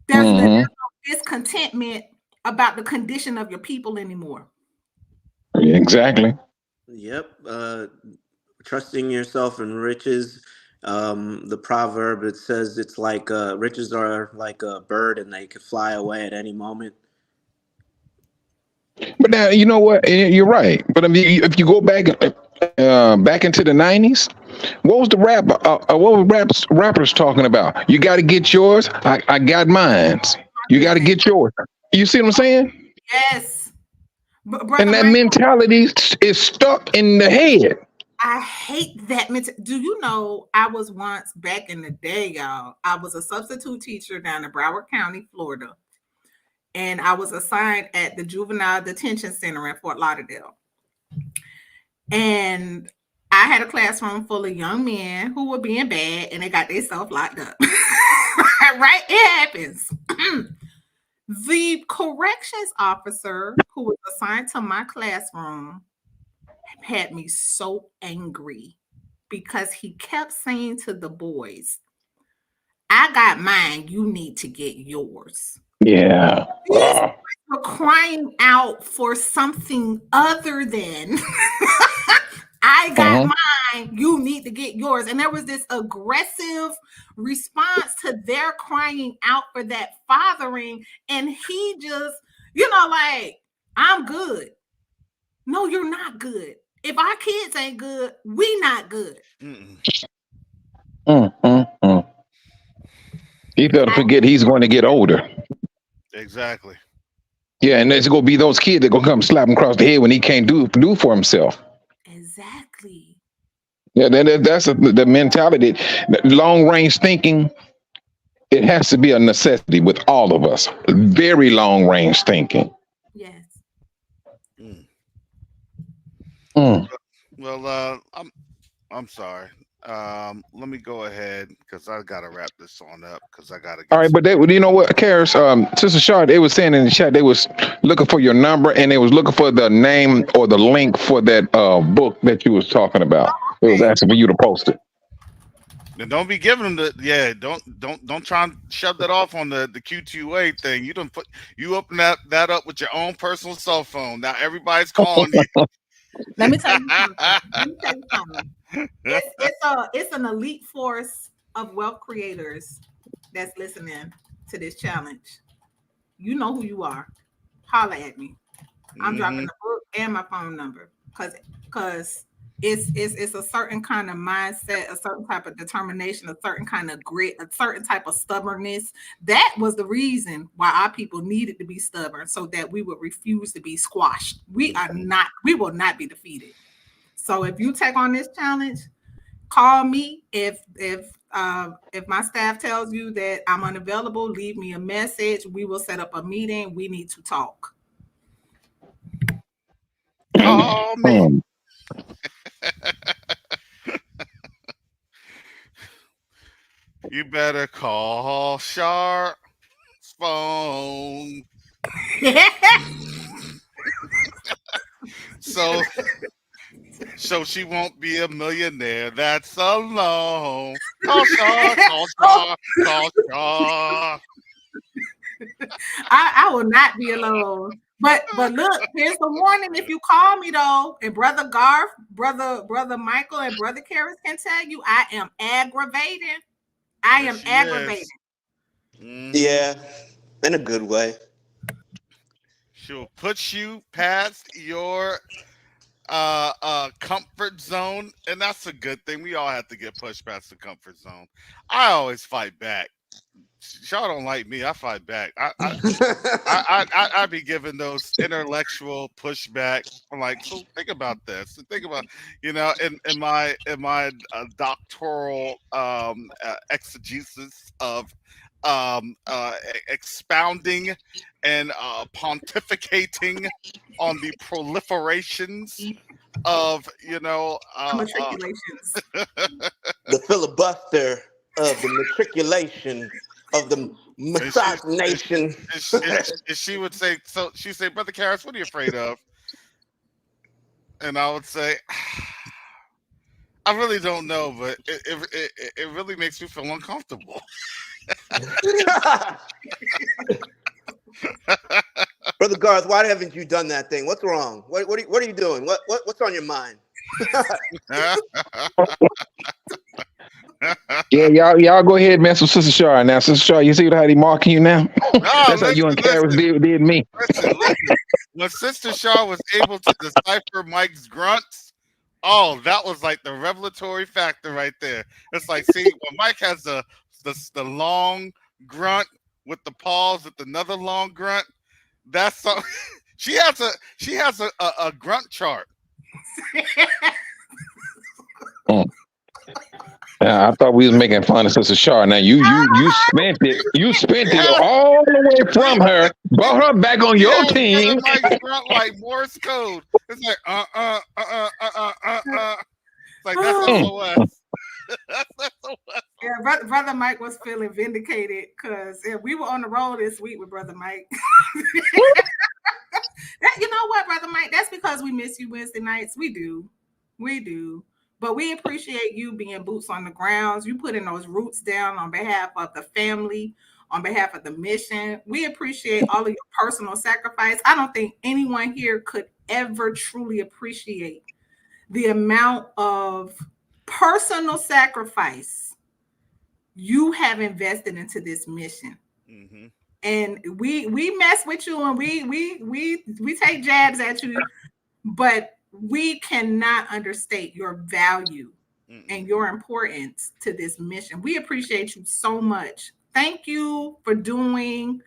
there's no discontentment about the condition of your people anymore. Exactly. Yep. Trusting yourself in riches. The proverb, it says it's like riches are like a bird and they could fly away at any moment. But now you know what? You're right. But I mean, if you go back into the 90s, what was the rappers talking about? You got to get yours. I got mine. You got to get yours. You see what I'm saying? Yes. And that mentality is stuck in the head. I hate that mentality. Do you know, I was once back in the day, y'all, I was a substitute teacher down in Broward County, Florida. And I was assigned at the Juvenile Detention Center in Fort Lauderdale. And I had a classroom full of young men who were being bad and they got themselves locked up. Right? It happens. The corrections officer who was assigned to my classroom had me so angry because he kept saying to the boys, I got mine, you need to get yours. Yeah. These boys were crying out for something other than I got mine, you need to get yours. And there was this aggressive response to their crying out for that fathering. And he just, like, I'm good. No, you're not good. If our kids ain't good, we not good. He better forget he's going to get older. Exactly. Yeah, and there's going to be those kids that going to come slap him across the head when he can't do for himself. Exactly. Yeah, that's the mentality. Long range thinking, it has to be a necessity with all of us. Very long range thinking. Yes. Well, I'm sorry. Let me go ahead because I gotta wrap this on up because I gotta. All right, but you know what, Karis, Sister Shaw, they was saying in the chat they was looking for your number and they was looking for the name or the link for that book that you was talking about. It was asking for you to post it. And don't be giving them don't try and shove that off on the Q2UA thing. You open that up with your own personal cell phone. Now everybody's calling you. Let me tell you something. It's an elite force of wealth creators that's listening to this challenge. You know who you are. Holla at me. I'm dropping the book and my phone number because it's a certain kind of mindset, a certain type of determination, a certain kind of grit, a certain type of stubbornness. That was the reason why our people needed to be stubborn, so that we would refuse to be squashed. We will not be defeated. So if you take on this challenge, call me. If my staff tells you that I'm unavailable, leave me a message. We will set up a meeting. We need to talk. Call me. You better call Sharp's phone. So she won't be a millionaire. That's alone. Call Sharp. Call Sharp. I will not be alone. But look, here's the warning. If you call me though, and Brother Garth, Brother Michael, and Brother Karis can tell you, I am aggravating. I am aggravating. Yeah, in a good way. She'll put you past your comfort zone, and that's a good thing. We all have to get pushed past the comfort zone. I always fight back. Y'all don't like me. I fight back. I be giving those intellectual pushback. I'm like, so think about this. Think about, in my doctoral exegesis of expounding and pontificating on the proliferations of matriculations. The filibuster of the matriculation of the massage nation. She would say, so she'd say, Brother Karis, what are you afraid of? And I would say, I really don't know, but it really makes me feel uncomfortable. Brother Garth, why haven't you done that thing? What's wrong? What are you doing? What's on your mind? Yeah, y'all go ahead, mess with Sister Shaw now. Sister Shaw, you see how he marking you now? That's how you and Karis did me. Listen. When Sister Shaw was able to decipher Mike's grunts, that was like the revelatory factor right there. It's like, see, when Mike has the long grunt with the pause with another long grunt, that's something. She has a grunt chart. I thought we was making fun of Sister Shaw. Now you spent it. You spent it all the way from her, brought her back on your team. Mike's grunt like Morse code. It's like It's like that's Oh, SOS. That's SOS. yeah, brother Mike was feeling vindicated because we were on the road this week with brother Mike. You know what, brother Mike? That's because we miss you Wednesday nights. We do. But we appreciate you being boots on the grounds. You putting those roots down on behalf of the family, on behalf of the mission. We appreciate all of your personal sacrifice. I don't think anyone here could ever truly appreciate the amount of personal sacrifice you have invested into this mission. Mm-hmm. And we mess with you and we take jabs at you, but we cannot understate your value and your importance to this mission. We appreciate you so much. Thank you for doing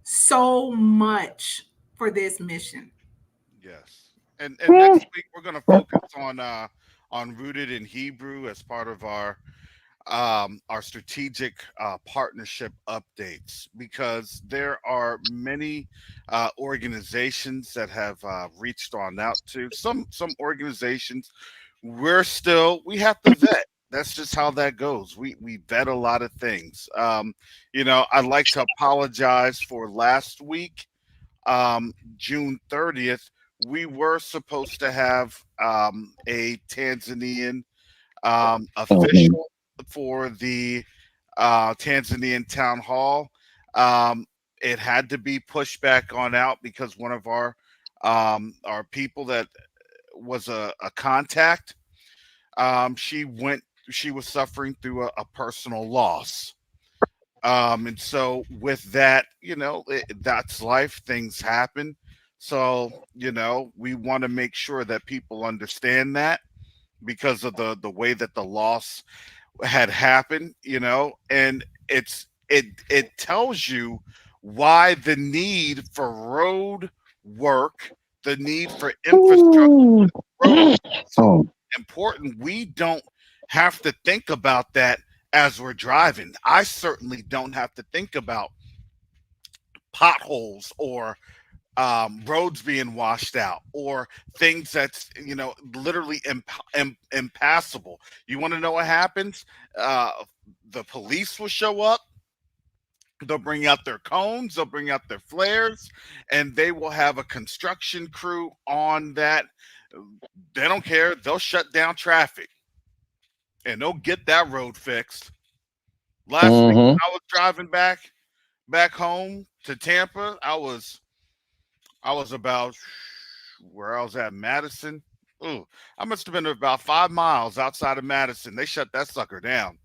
so much for this mission. Yes. And next week we're gonna focus on rooted in Hebrew as part of our strategic partnership updates, because there are many organizations that have reached on out to some organizations. We have to vet. That's just how that goes. We vet a lot of things. I'd like to apologize for last week, June 30th. We were supposed to have a Tanzanian Mhm. official for the Tanzanian town hall. Um, it had to be pushed back on out because one of our people that was a contact, she was suffering through a personal loss. And so with that, that's life. Things happen. So, we want to make sure that people understand that because of the way that the loss had happened, and it tells you why the need for road work, the need for infrastructure Ooh. road is so Oh. important. We don't have to think about that as we're driving. I certainly don't have to think about potholes or roads being washed out or things that's literally impassable. You want to know what happens? The police will show up. They'll bring out their cones, they'll bring out their flares, and they will have a construction crew on that. They don't care. They'll shut down traffic and they'll get that road fixed. Last week Mm-hmm. I was driving back home to Tampa. I was about where I was at, Madison. Ooh, I must have been about 5 miles outside of Madison. They shut that sucker down.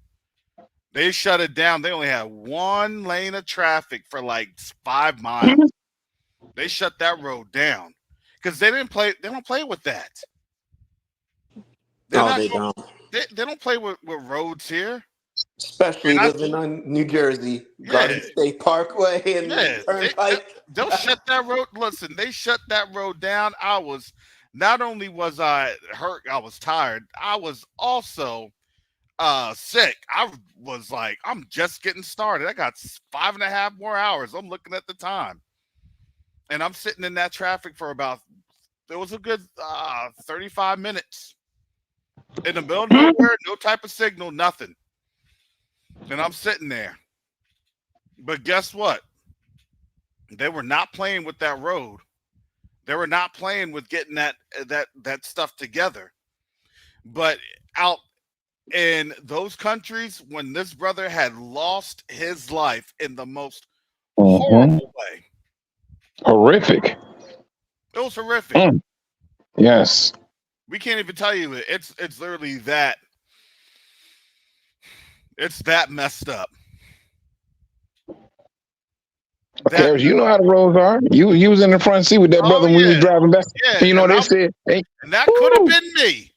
They shut it down. They only had one lane of traffic for like 5 miles. They shut that road down because they didn't play. They don't play with that. They're No, not. they don't. They don't play with roads here. Especially And I, living on New Jersey, yeah, Garden State Parkway and the yeah. Turnpike. They'll shut that road. Listen, they shut that road down. Not only was I hurt, I was tired. I was also sick. I was like, I'm just getting started. I got 5.5 more hours. I'm looking at the time, and I'm sitting in that traffic for about. There was a good 35 minutes in the middle of nowhere, no type of signal, nothing, and I'm sitting there. But guess what? They were not playing with that road. They were not playing with getting that stuff together. But out in those countries, when this brother had lost his life in the most Mm-hmm. horrible way, Horrific. it was horrific. Mm. Yes. We can't even tell you it. It's literally that. It's that messed up. That Karis, you know how the roads are. You was in the front seat with that oh brother when we was yeah, driving back. yeah, And they said, hey, and that could have woo, been me.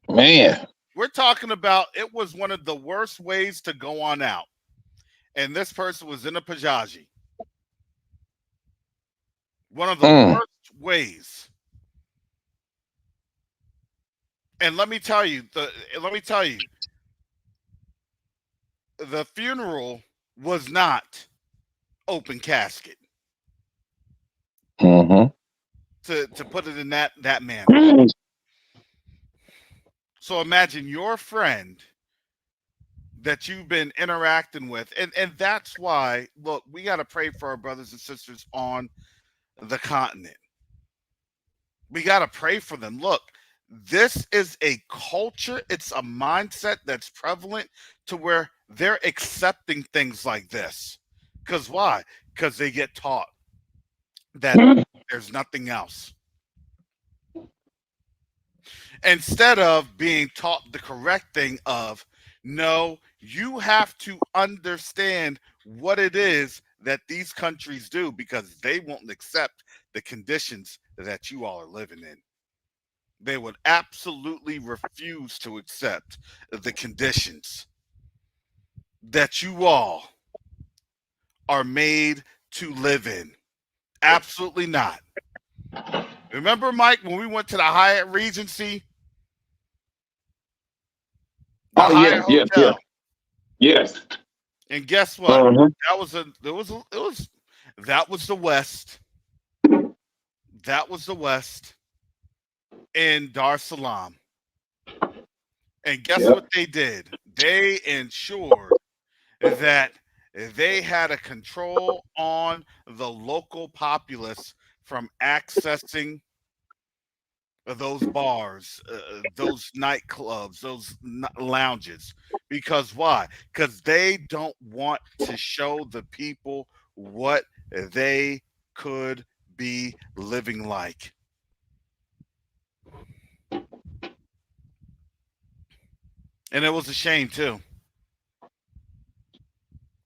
man. We're talking about it was one of the worst ways to go on out, and this person was in a Pajaji. One of the Mm. worst ways. And let me tell you, the funeral was not open casket. Mm-hmm. to put it in that manner. So imagine your friend that you've been interacting with, and that's why, look, we got to pray for our brothers and sisters on the continent. We got to pray for them. Look, this is a culture, it's a mindset that's prevalent to where they're accepting things like this. Because why? Because they get taught that there's nothing else. Instead of being taught the correct thing of, no, you have to understand what it is that these countries do, because they won't accept the conditions that you all are living in. They would absolutely refuse to accept the conditions that you all are made to live in. Absolutely not. Remember, Mike, when we went to the Hyatt Regency, the Oh Hyatt yes, yes, yes, Hotel, yes. and guess what? Uh-huh. That was the West. That was the West in Dar es Salaam. And guess Yep. what they did? They ensured that they had a control on the local populace from accessing those bars, those nightclubs, those lounges. Because why? Because they don't want to show the people what they could be living like. And it was a shame too.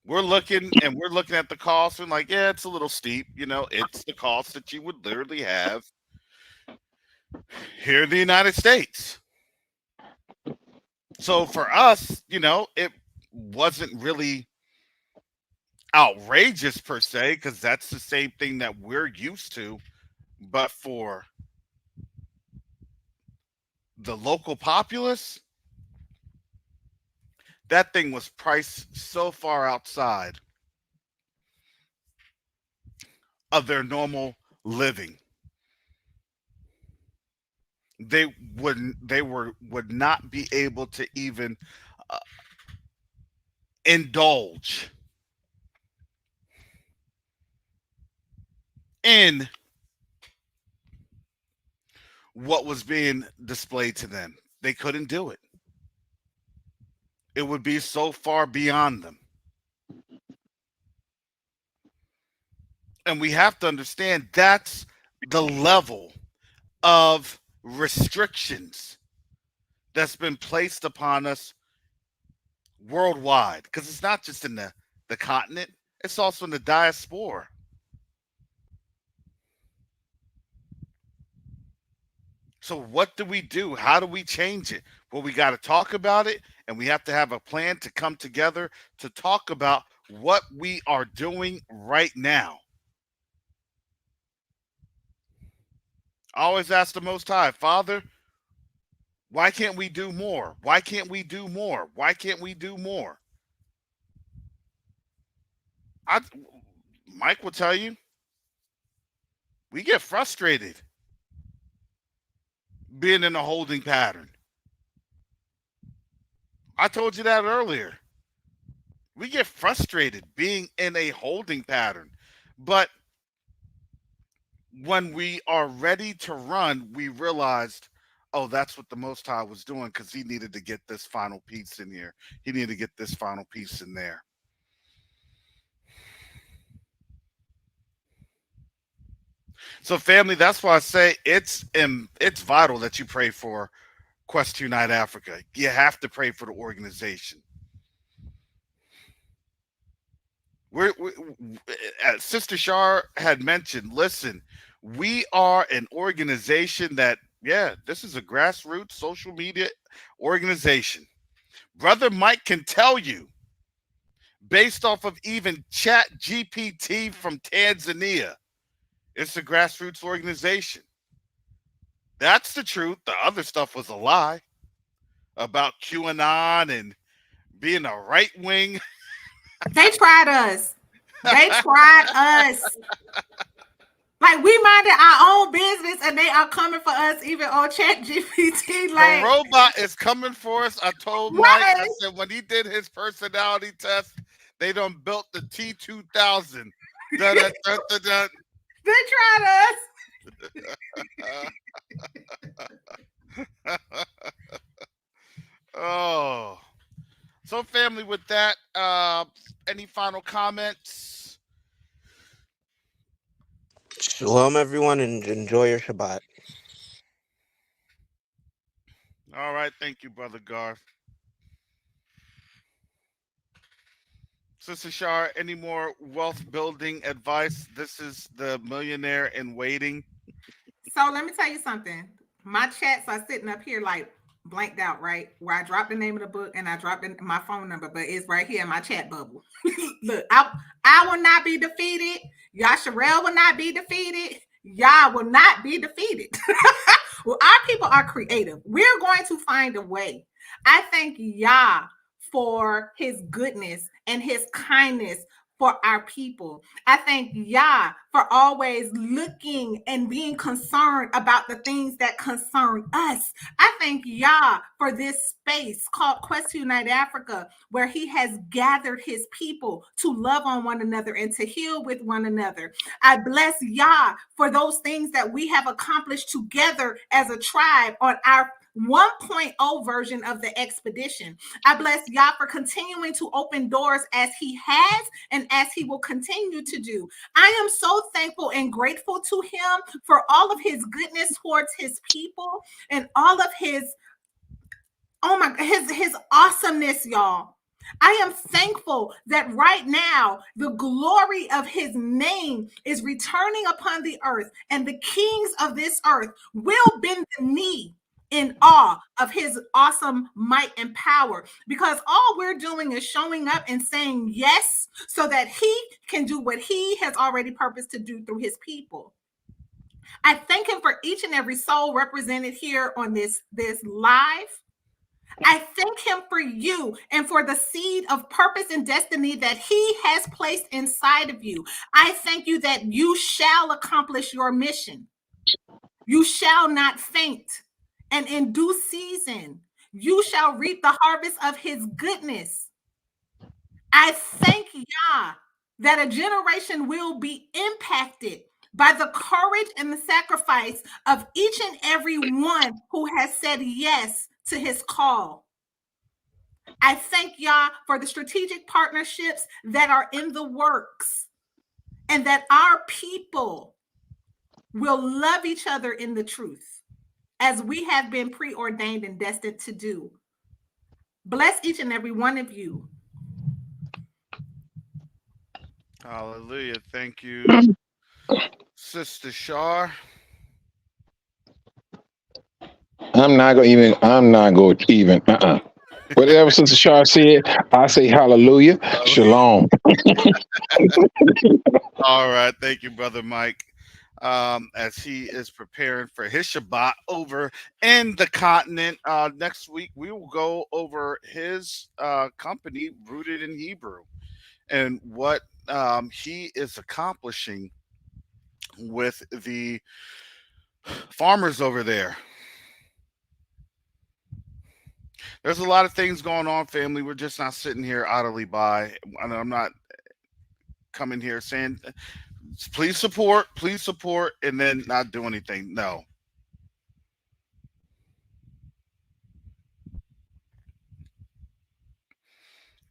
We're looking at the cost and like, yeah, it's a little steep. It's the cost that you would literally have here in the United States. So for us, it wasn't really outrageous per se, because that's the same thing that we're used to. But for the local populace, that thing was priced so far outside of their normal living. They would not be able to even uh, indulge in what was being displayed to them. They couldn't do it. It would be so far beyond them. And we have to understand that's the level of restrictions that's been placed upon us worldwide. Because it's not just in the continent, it's also in the diaspora. So what do we do? How do we change it? Well, we got to talk about it, and we have to have a plan to come together to talk about what we are doing right now. I always ask the Most High, Father, why can't we do more? Why can't we do more? Why can't we do more? I, Mike will tell you, we get frustrated being in a holding pattern. I told you that earlier. We get frustrated being in a holding pattern. But when we are ready to run, we realized, oh, that's what the Most High was doing, because he needed to get this final piece in here. He needed to get this final piece in there. So, family, that's why I say it's vital that you pray for Quest to Unite Africa. You have to pray for the organization. As Sister Shar had mentioned, listen, we are an organization that, yeah, this is a grassroots social media organization. Brother Mike can tell you, based off of even Chat GPT from Tanzania, it's a grassroots organization. That's the truth. The other stuff was a lie about QAnon and being a right wing. They tried us. They tried us. Like we minded our own business and they are coming for us even on Chat GPT. The Like, robot is coming for us. I told Mike, I right? said when he did his personality test, they done built the T2000. Dun, dun, dun, dun, dun. They tried Oh. So family, with that, any final comments? Shalom, everyone, and enjoy your Shabbat. All right, thank you, brother Garth. Sister Shar, any more wealth building advice? This is the millionaire in waiting. So let me tell you something. My chats are sitting up here like blanked out, right? Where I dropped the name of the book and I dropped my phone number, but it's right here in my chat bubble. Look, I will not be defeated. Yasharel will not be defeated. Yah will not be defeated. Well, our people are creative. We're going to find a way. I thank Yah for his goodness and his kindness for our people. I thank Yah for always looking and being concerned about the things that concern us. I thank Yah for this space called Quest to Unite Africa, where he has gathered his people to love on one another and to heal with one another. I bless Yah for those things that we have accomplished together as a tribe on our 1.0 version of the expedition. I bless Yah for continuing to open doors as he has and as he will continue to do. I am so thankful and grateful to him for all of his goodness towards his people and all of his, oh my, his awesomeness, y'all. I am thankful that right now the glory of his name is returning upon the earth, and the kings of this earth will bend the knee in awe of his awesome might and power, because all we're doing is showing up and saying yes so that he can do what he has already purposed to do through his people. I thank him for each and every soul represented here on this live. I thank him for you and for the seed of purpose and destiny that he has placed inside of you. I thank you that you shall accomplish your mission. You shall not faint. And in due season, you shall reap the harvest of his goodness. I thank Yah that a generation will be impacted by the courage and the sacrifice of each and every one who has said yes to his call. I thank Yah for the strategic partnerships that are in the works, and that our people will love each other in the truth, as we have been preordained and destined to do. Bless each and every one of you. Hallelujah. Thank you, Sister Shar. I'm not going to even. Whatever Sister Shar said, I say hallelujah. Shalom. All right. Thank you, Brother Mike. As he is preparing for his Shabbat over in the continent. Next week, we will go over his company, Rooted in Hebrew, and what he is accomplishing with the farmers over there. There's a lot of things going on, family. We're just not sitting here idly by. And I'm not coming here saying, please support, and then not do anything. No.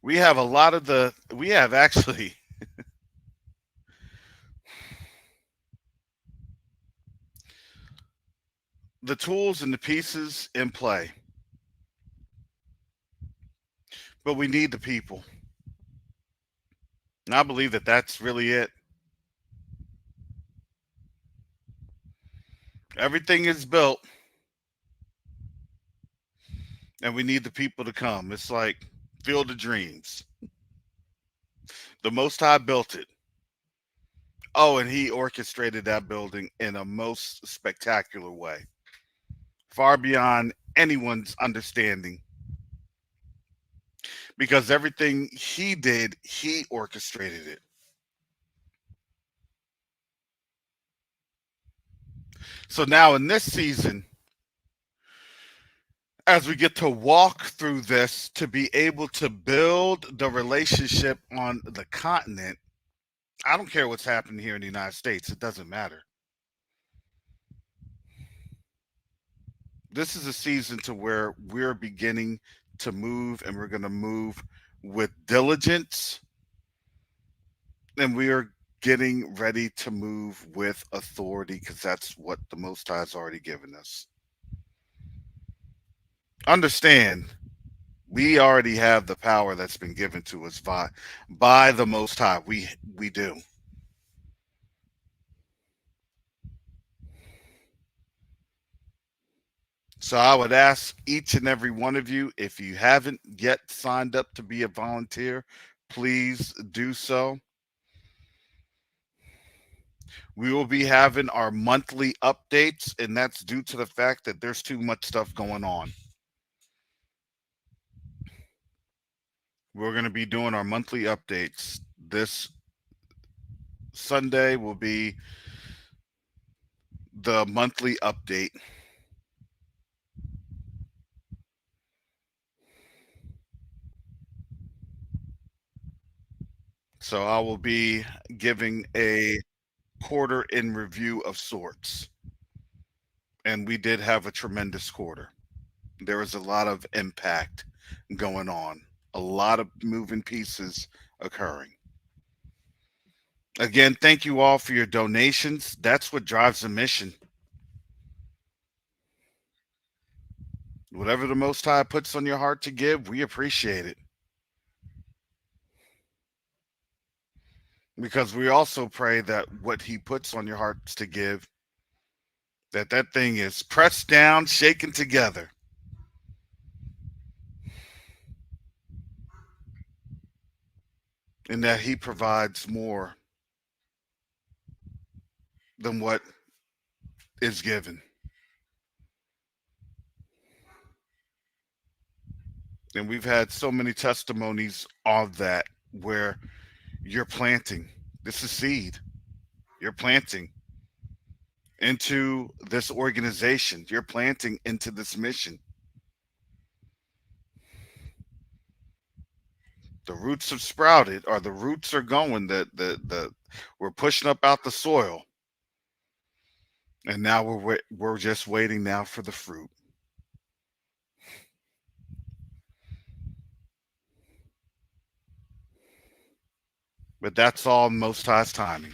We have actually the tools and the pieces in play, but we need the people. And I believe that that's really it. Everything is built, and we need the people to come. It's like Field of Dreams. The Most High built it. Oh, and he orchestrated that building in a most spectacular way, far beyond anyone's understanding. Because everything he did, he orchestrated it. So now in this season, as we get to walk through this to be able to build the relationship on the continent, I don't care what's happening here in the United States, it doesn't matter. This is a season to where we're beginning to move, and we're going to move with diligence, and we are getting ready to move with authority, because that's what the Most High has already given us. Understand, we already have the power that's been given to us by the Most High. We do. So I would ask each and every one of you, if you haven't yet signed up to be a volunteer, please do so. We will be having our monthly updates, and that's due to the fact that there's too much stuff going on. We're going to be doing our monthly updates. This Sunday will be the monthly update. So I will be giving a quarter in review of sorts. And we did have a tremendous quarter. There was a lot of impact going on, a lot of moving pieces occurring. Again, thank you all for your donations. That's what drives the mission. Whatever the Most High puts on your heart to give, we appreciate it. Because we also pray that what he puts on your hearts to give, that thing is pressed down, shaken together, and that he provides more than what is given. And we've had so many testimonies of that, where you're planting. This is seed. You're planting into this organization. You're planting into this mission. The roots have sprouted, or the roots are going. We're pushing up out the soil, and now we're just waiting now for the fruit. But that's all in Most High's timing.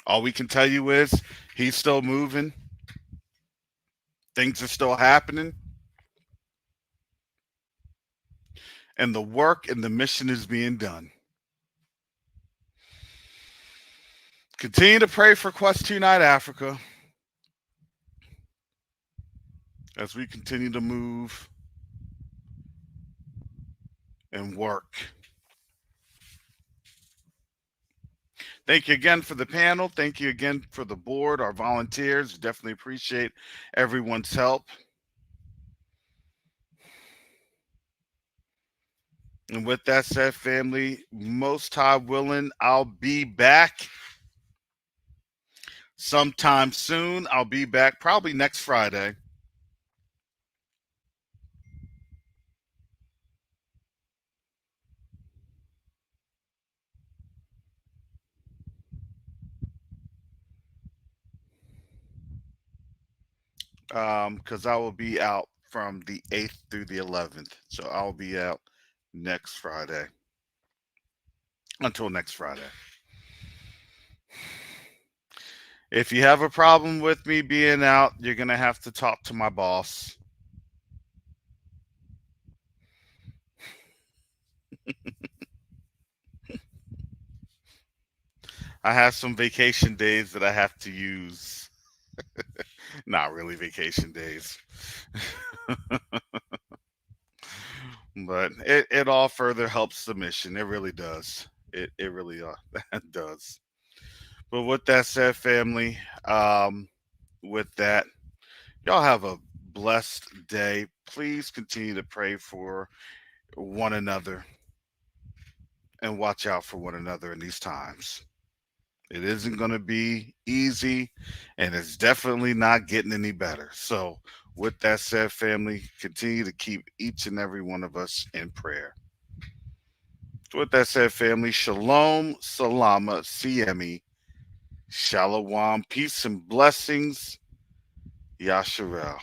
All we can tell you is he's still moving. Things are still happening. And the work and the mission is being done. Continue to pray for Q2UA Africa as we continue to move and work. Thank you again for the panel. Thank you again for the board, our volunteers. Definitely appreciate everyone's help. And with that said, family, Most High willing, I'll be back sometime soon. I'll be back probably next Friday. Because I will be out from the 8th through the 11th. So I'll be out next Friday. Until next Friday. If you have a problem with me being out, you're going to have to talk to my boss. I have some vacation days that I have to use. Not really vacation days. But it all further helps the mission. It really does. It really does. But with that said, family, with that, y'all have a blessed day. Please continue to pray for one another and watch out for one another in these times. It isn't going to be easy, and it's definitely not getting any better. So, with that said, family, continue to keep each and every one of us in prayer. With that said, family, shalom, salama, siemi, shalom, peace and blessings, Yasharel.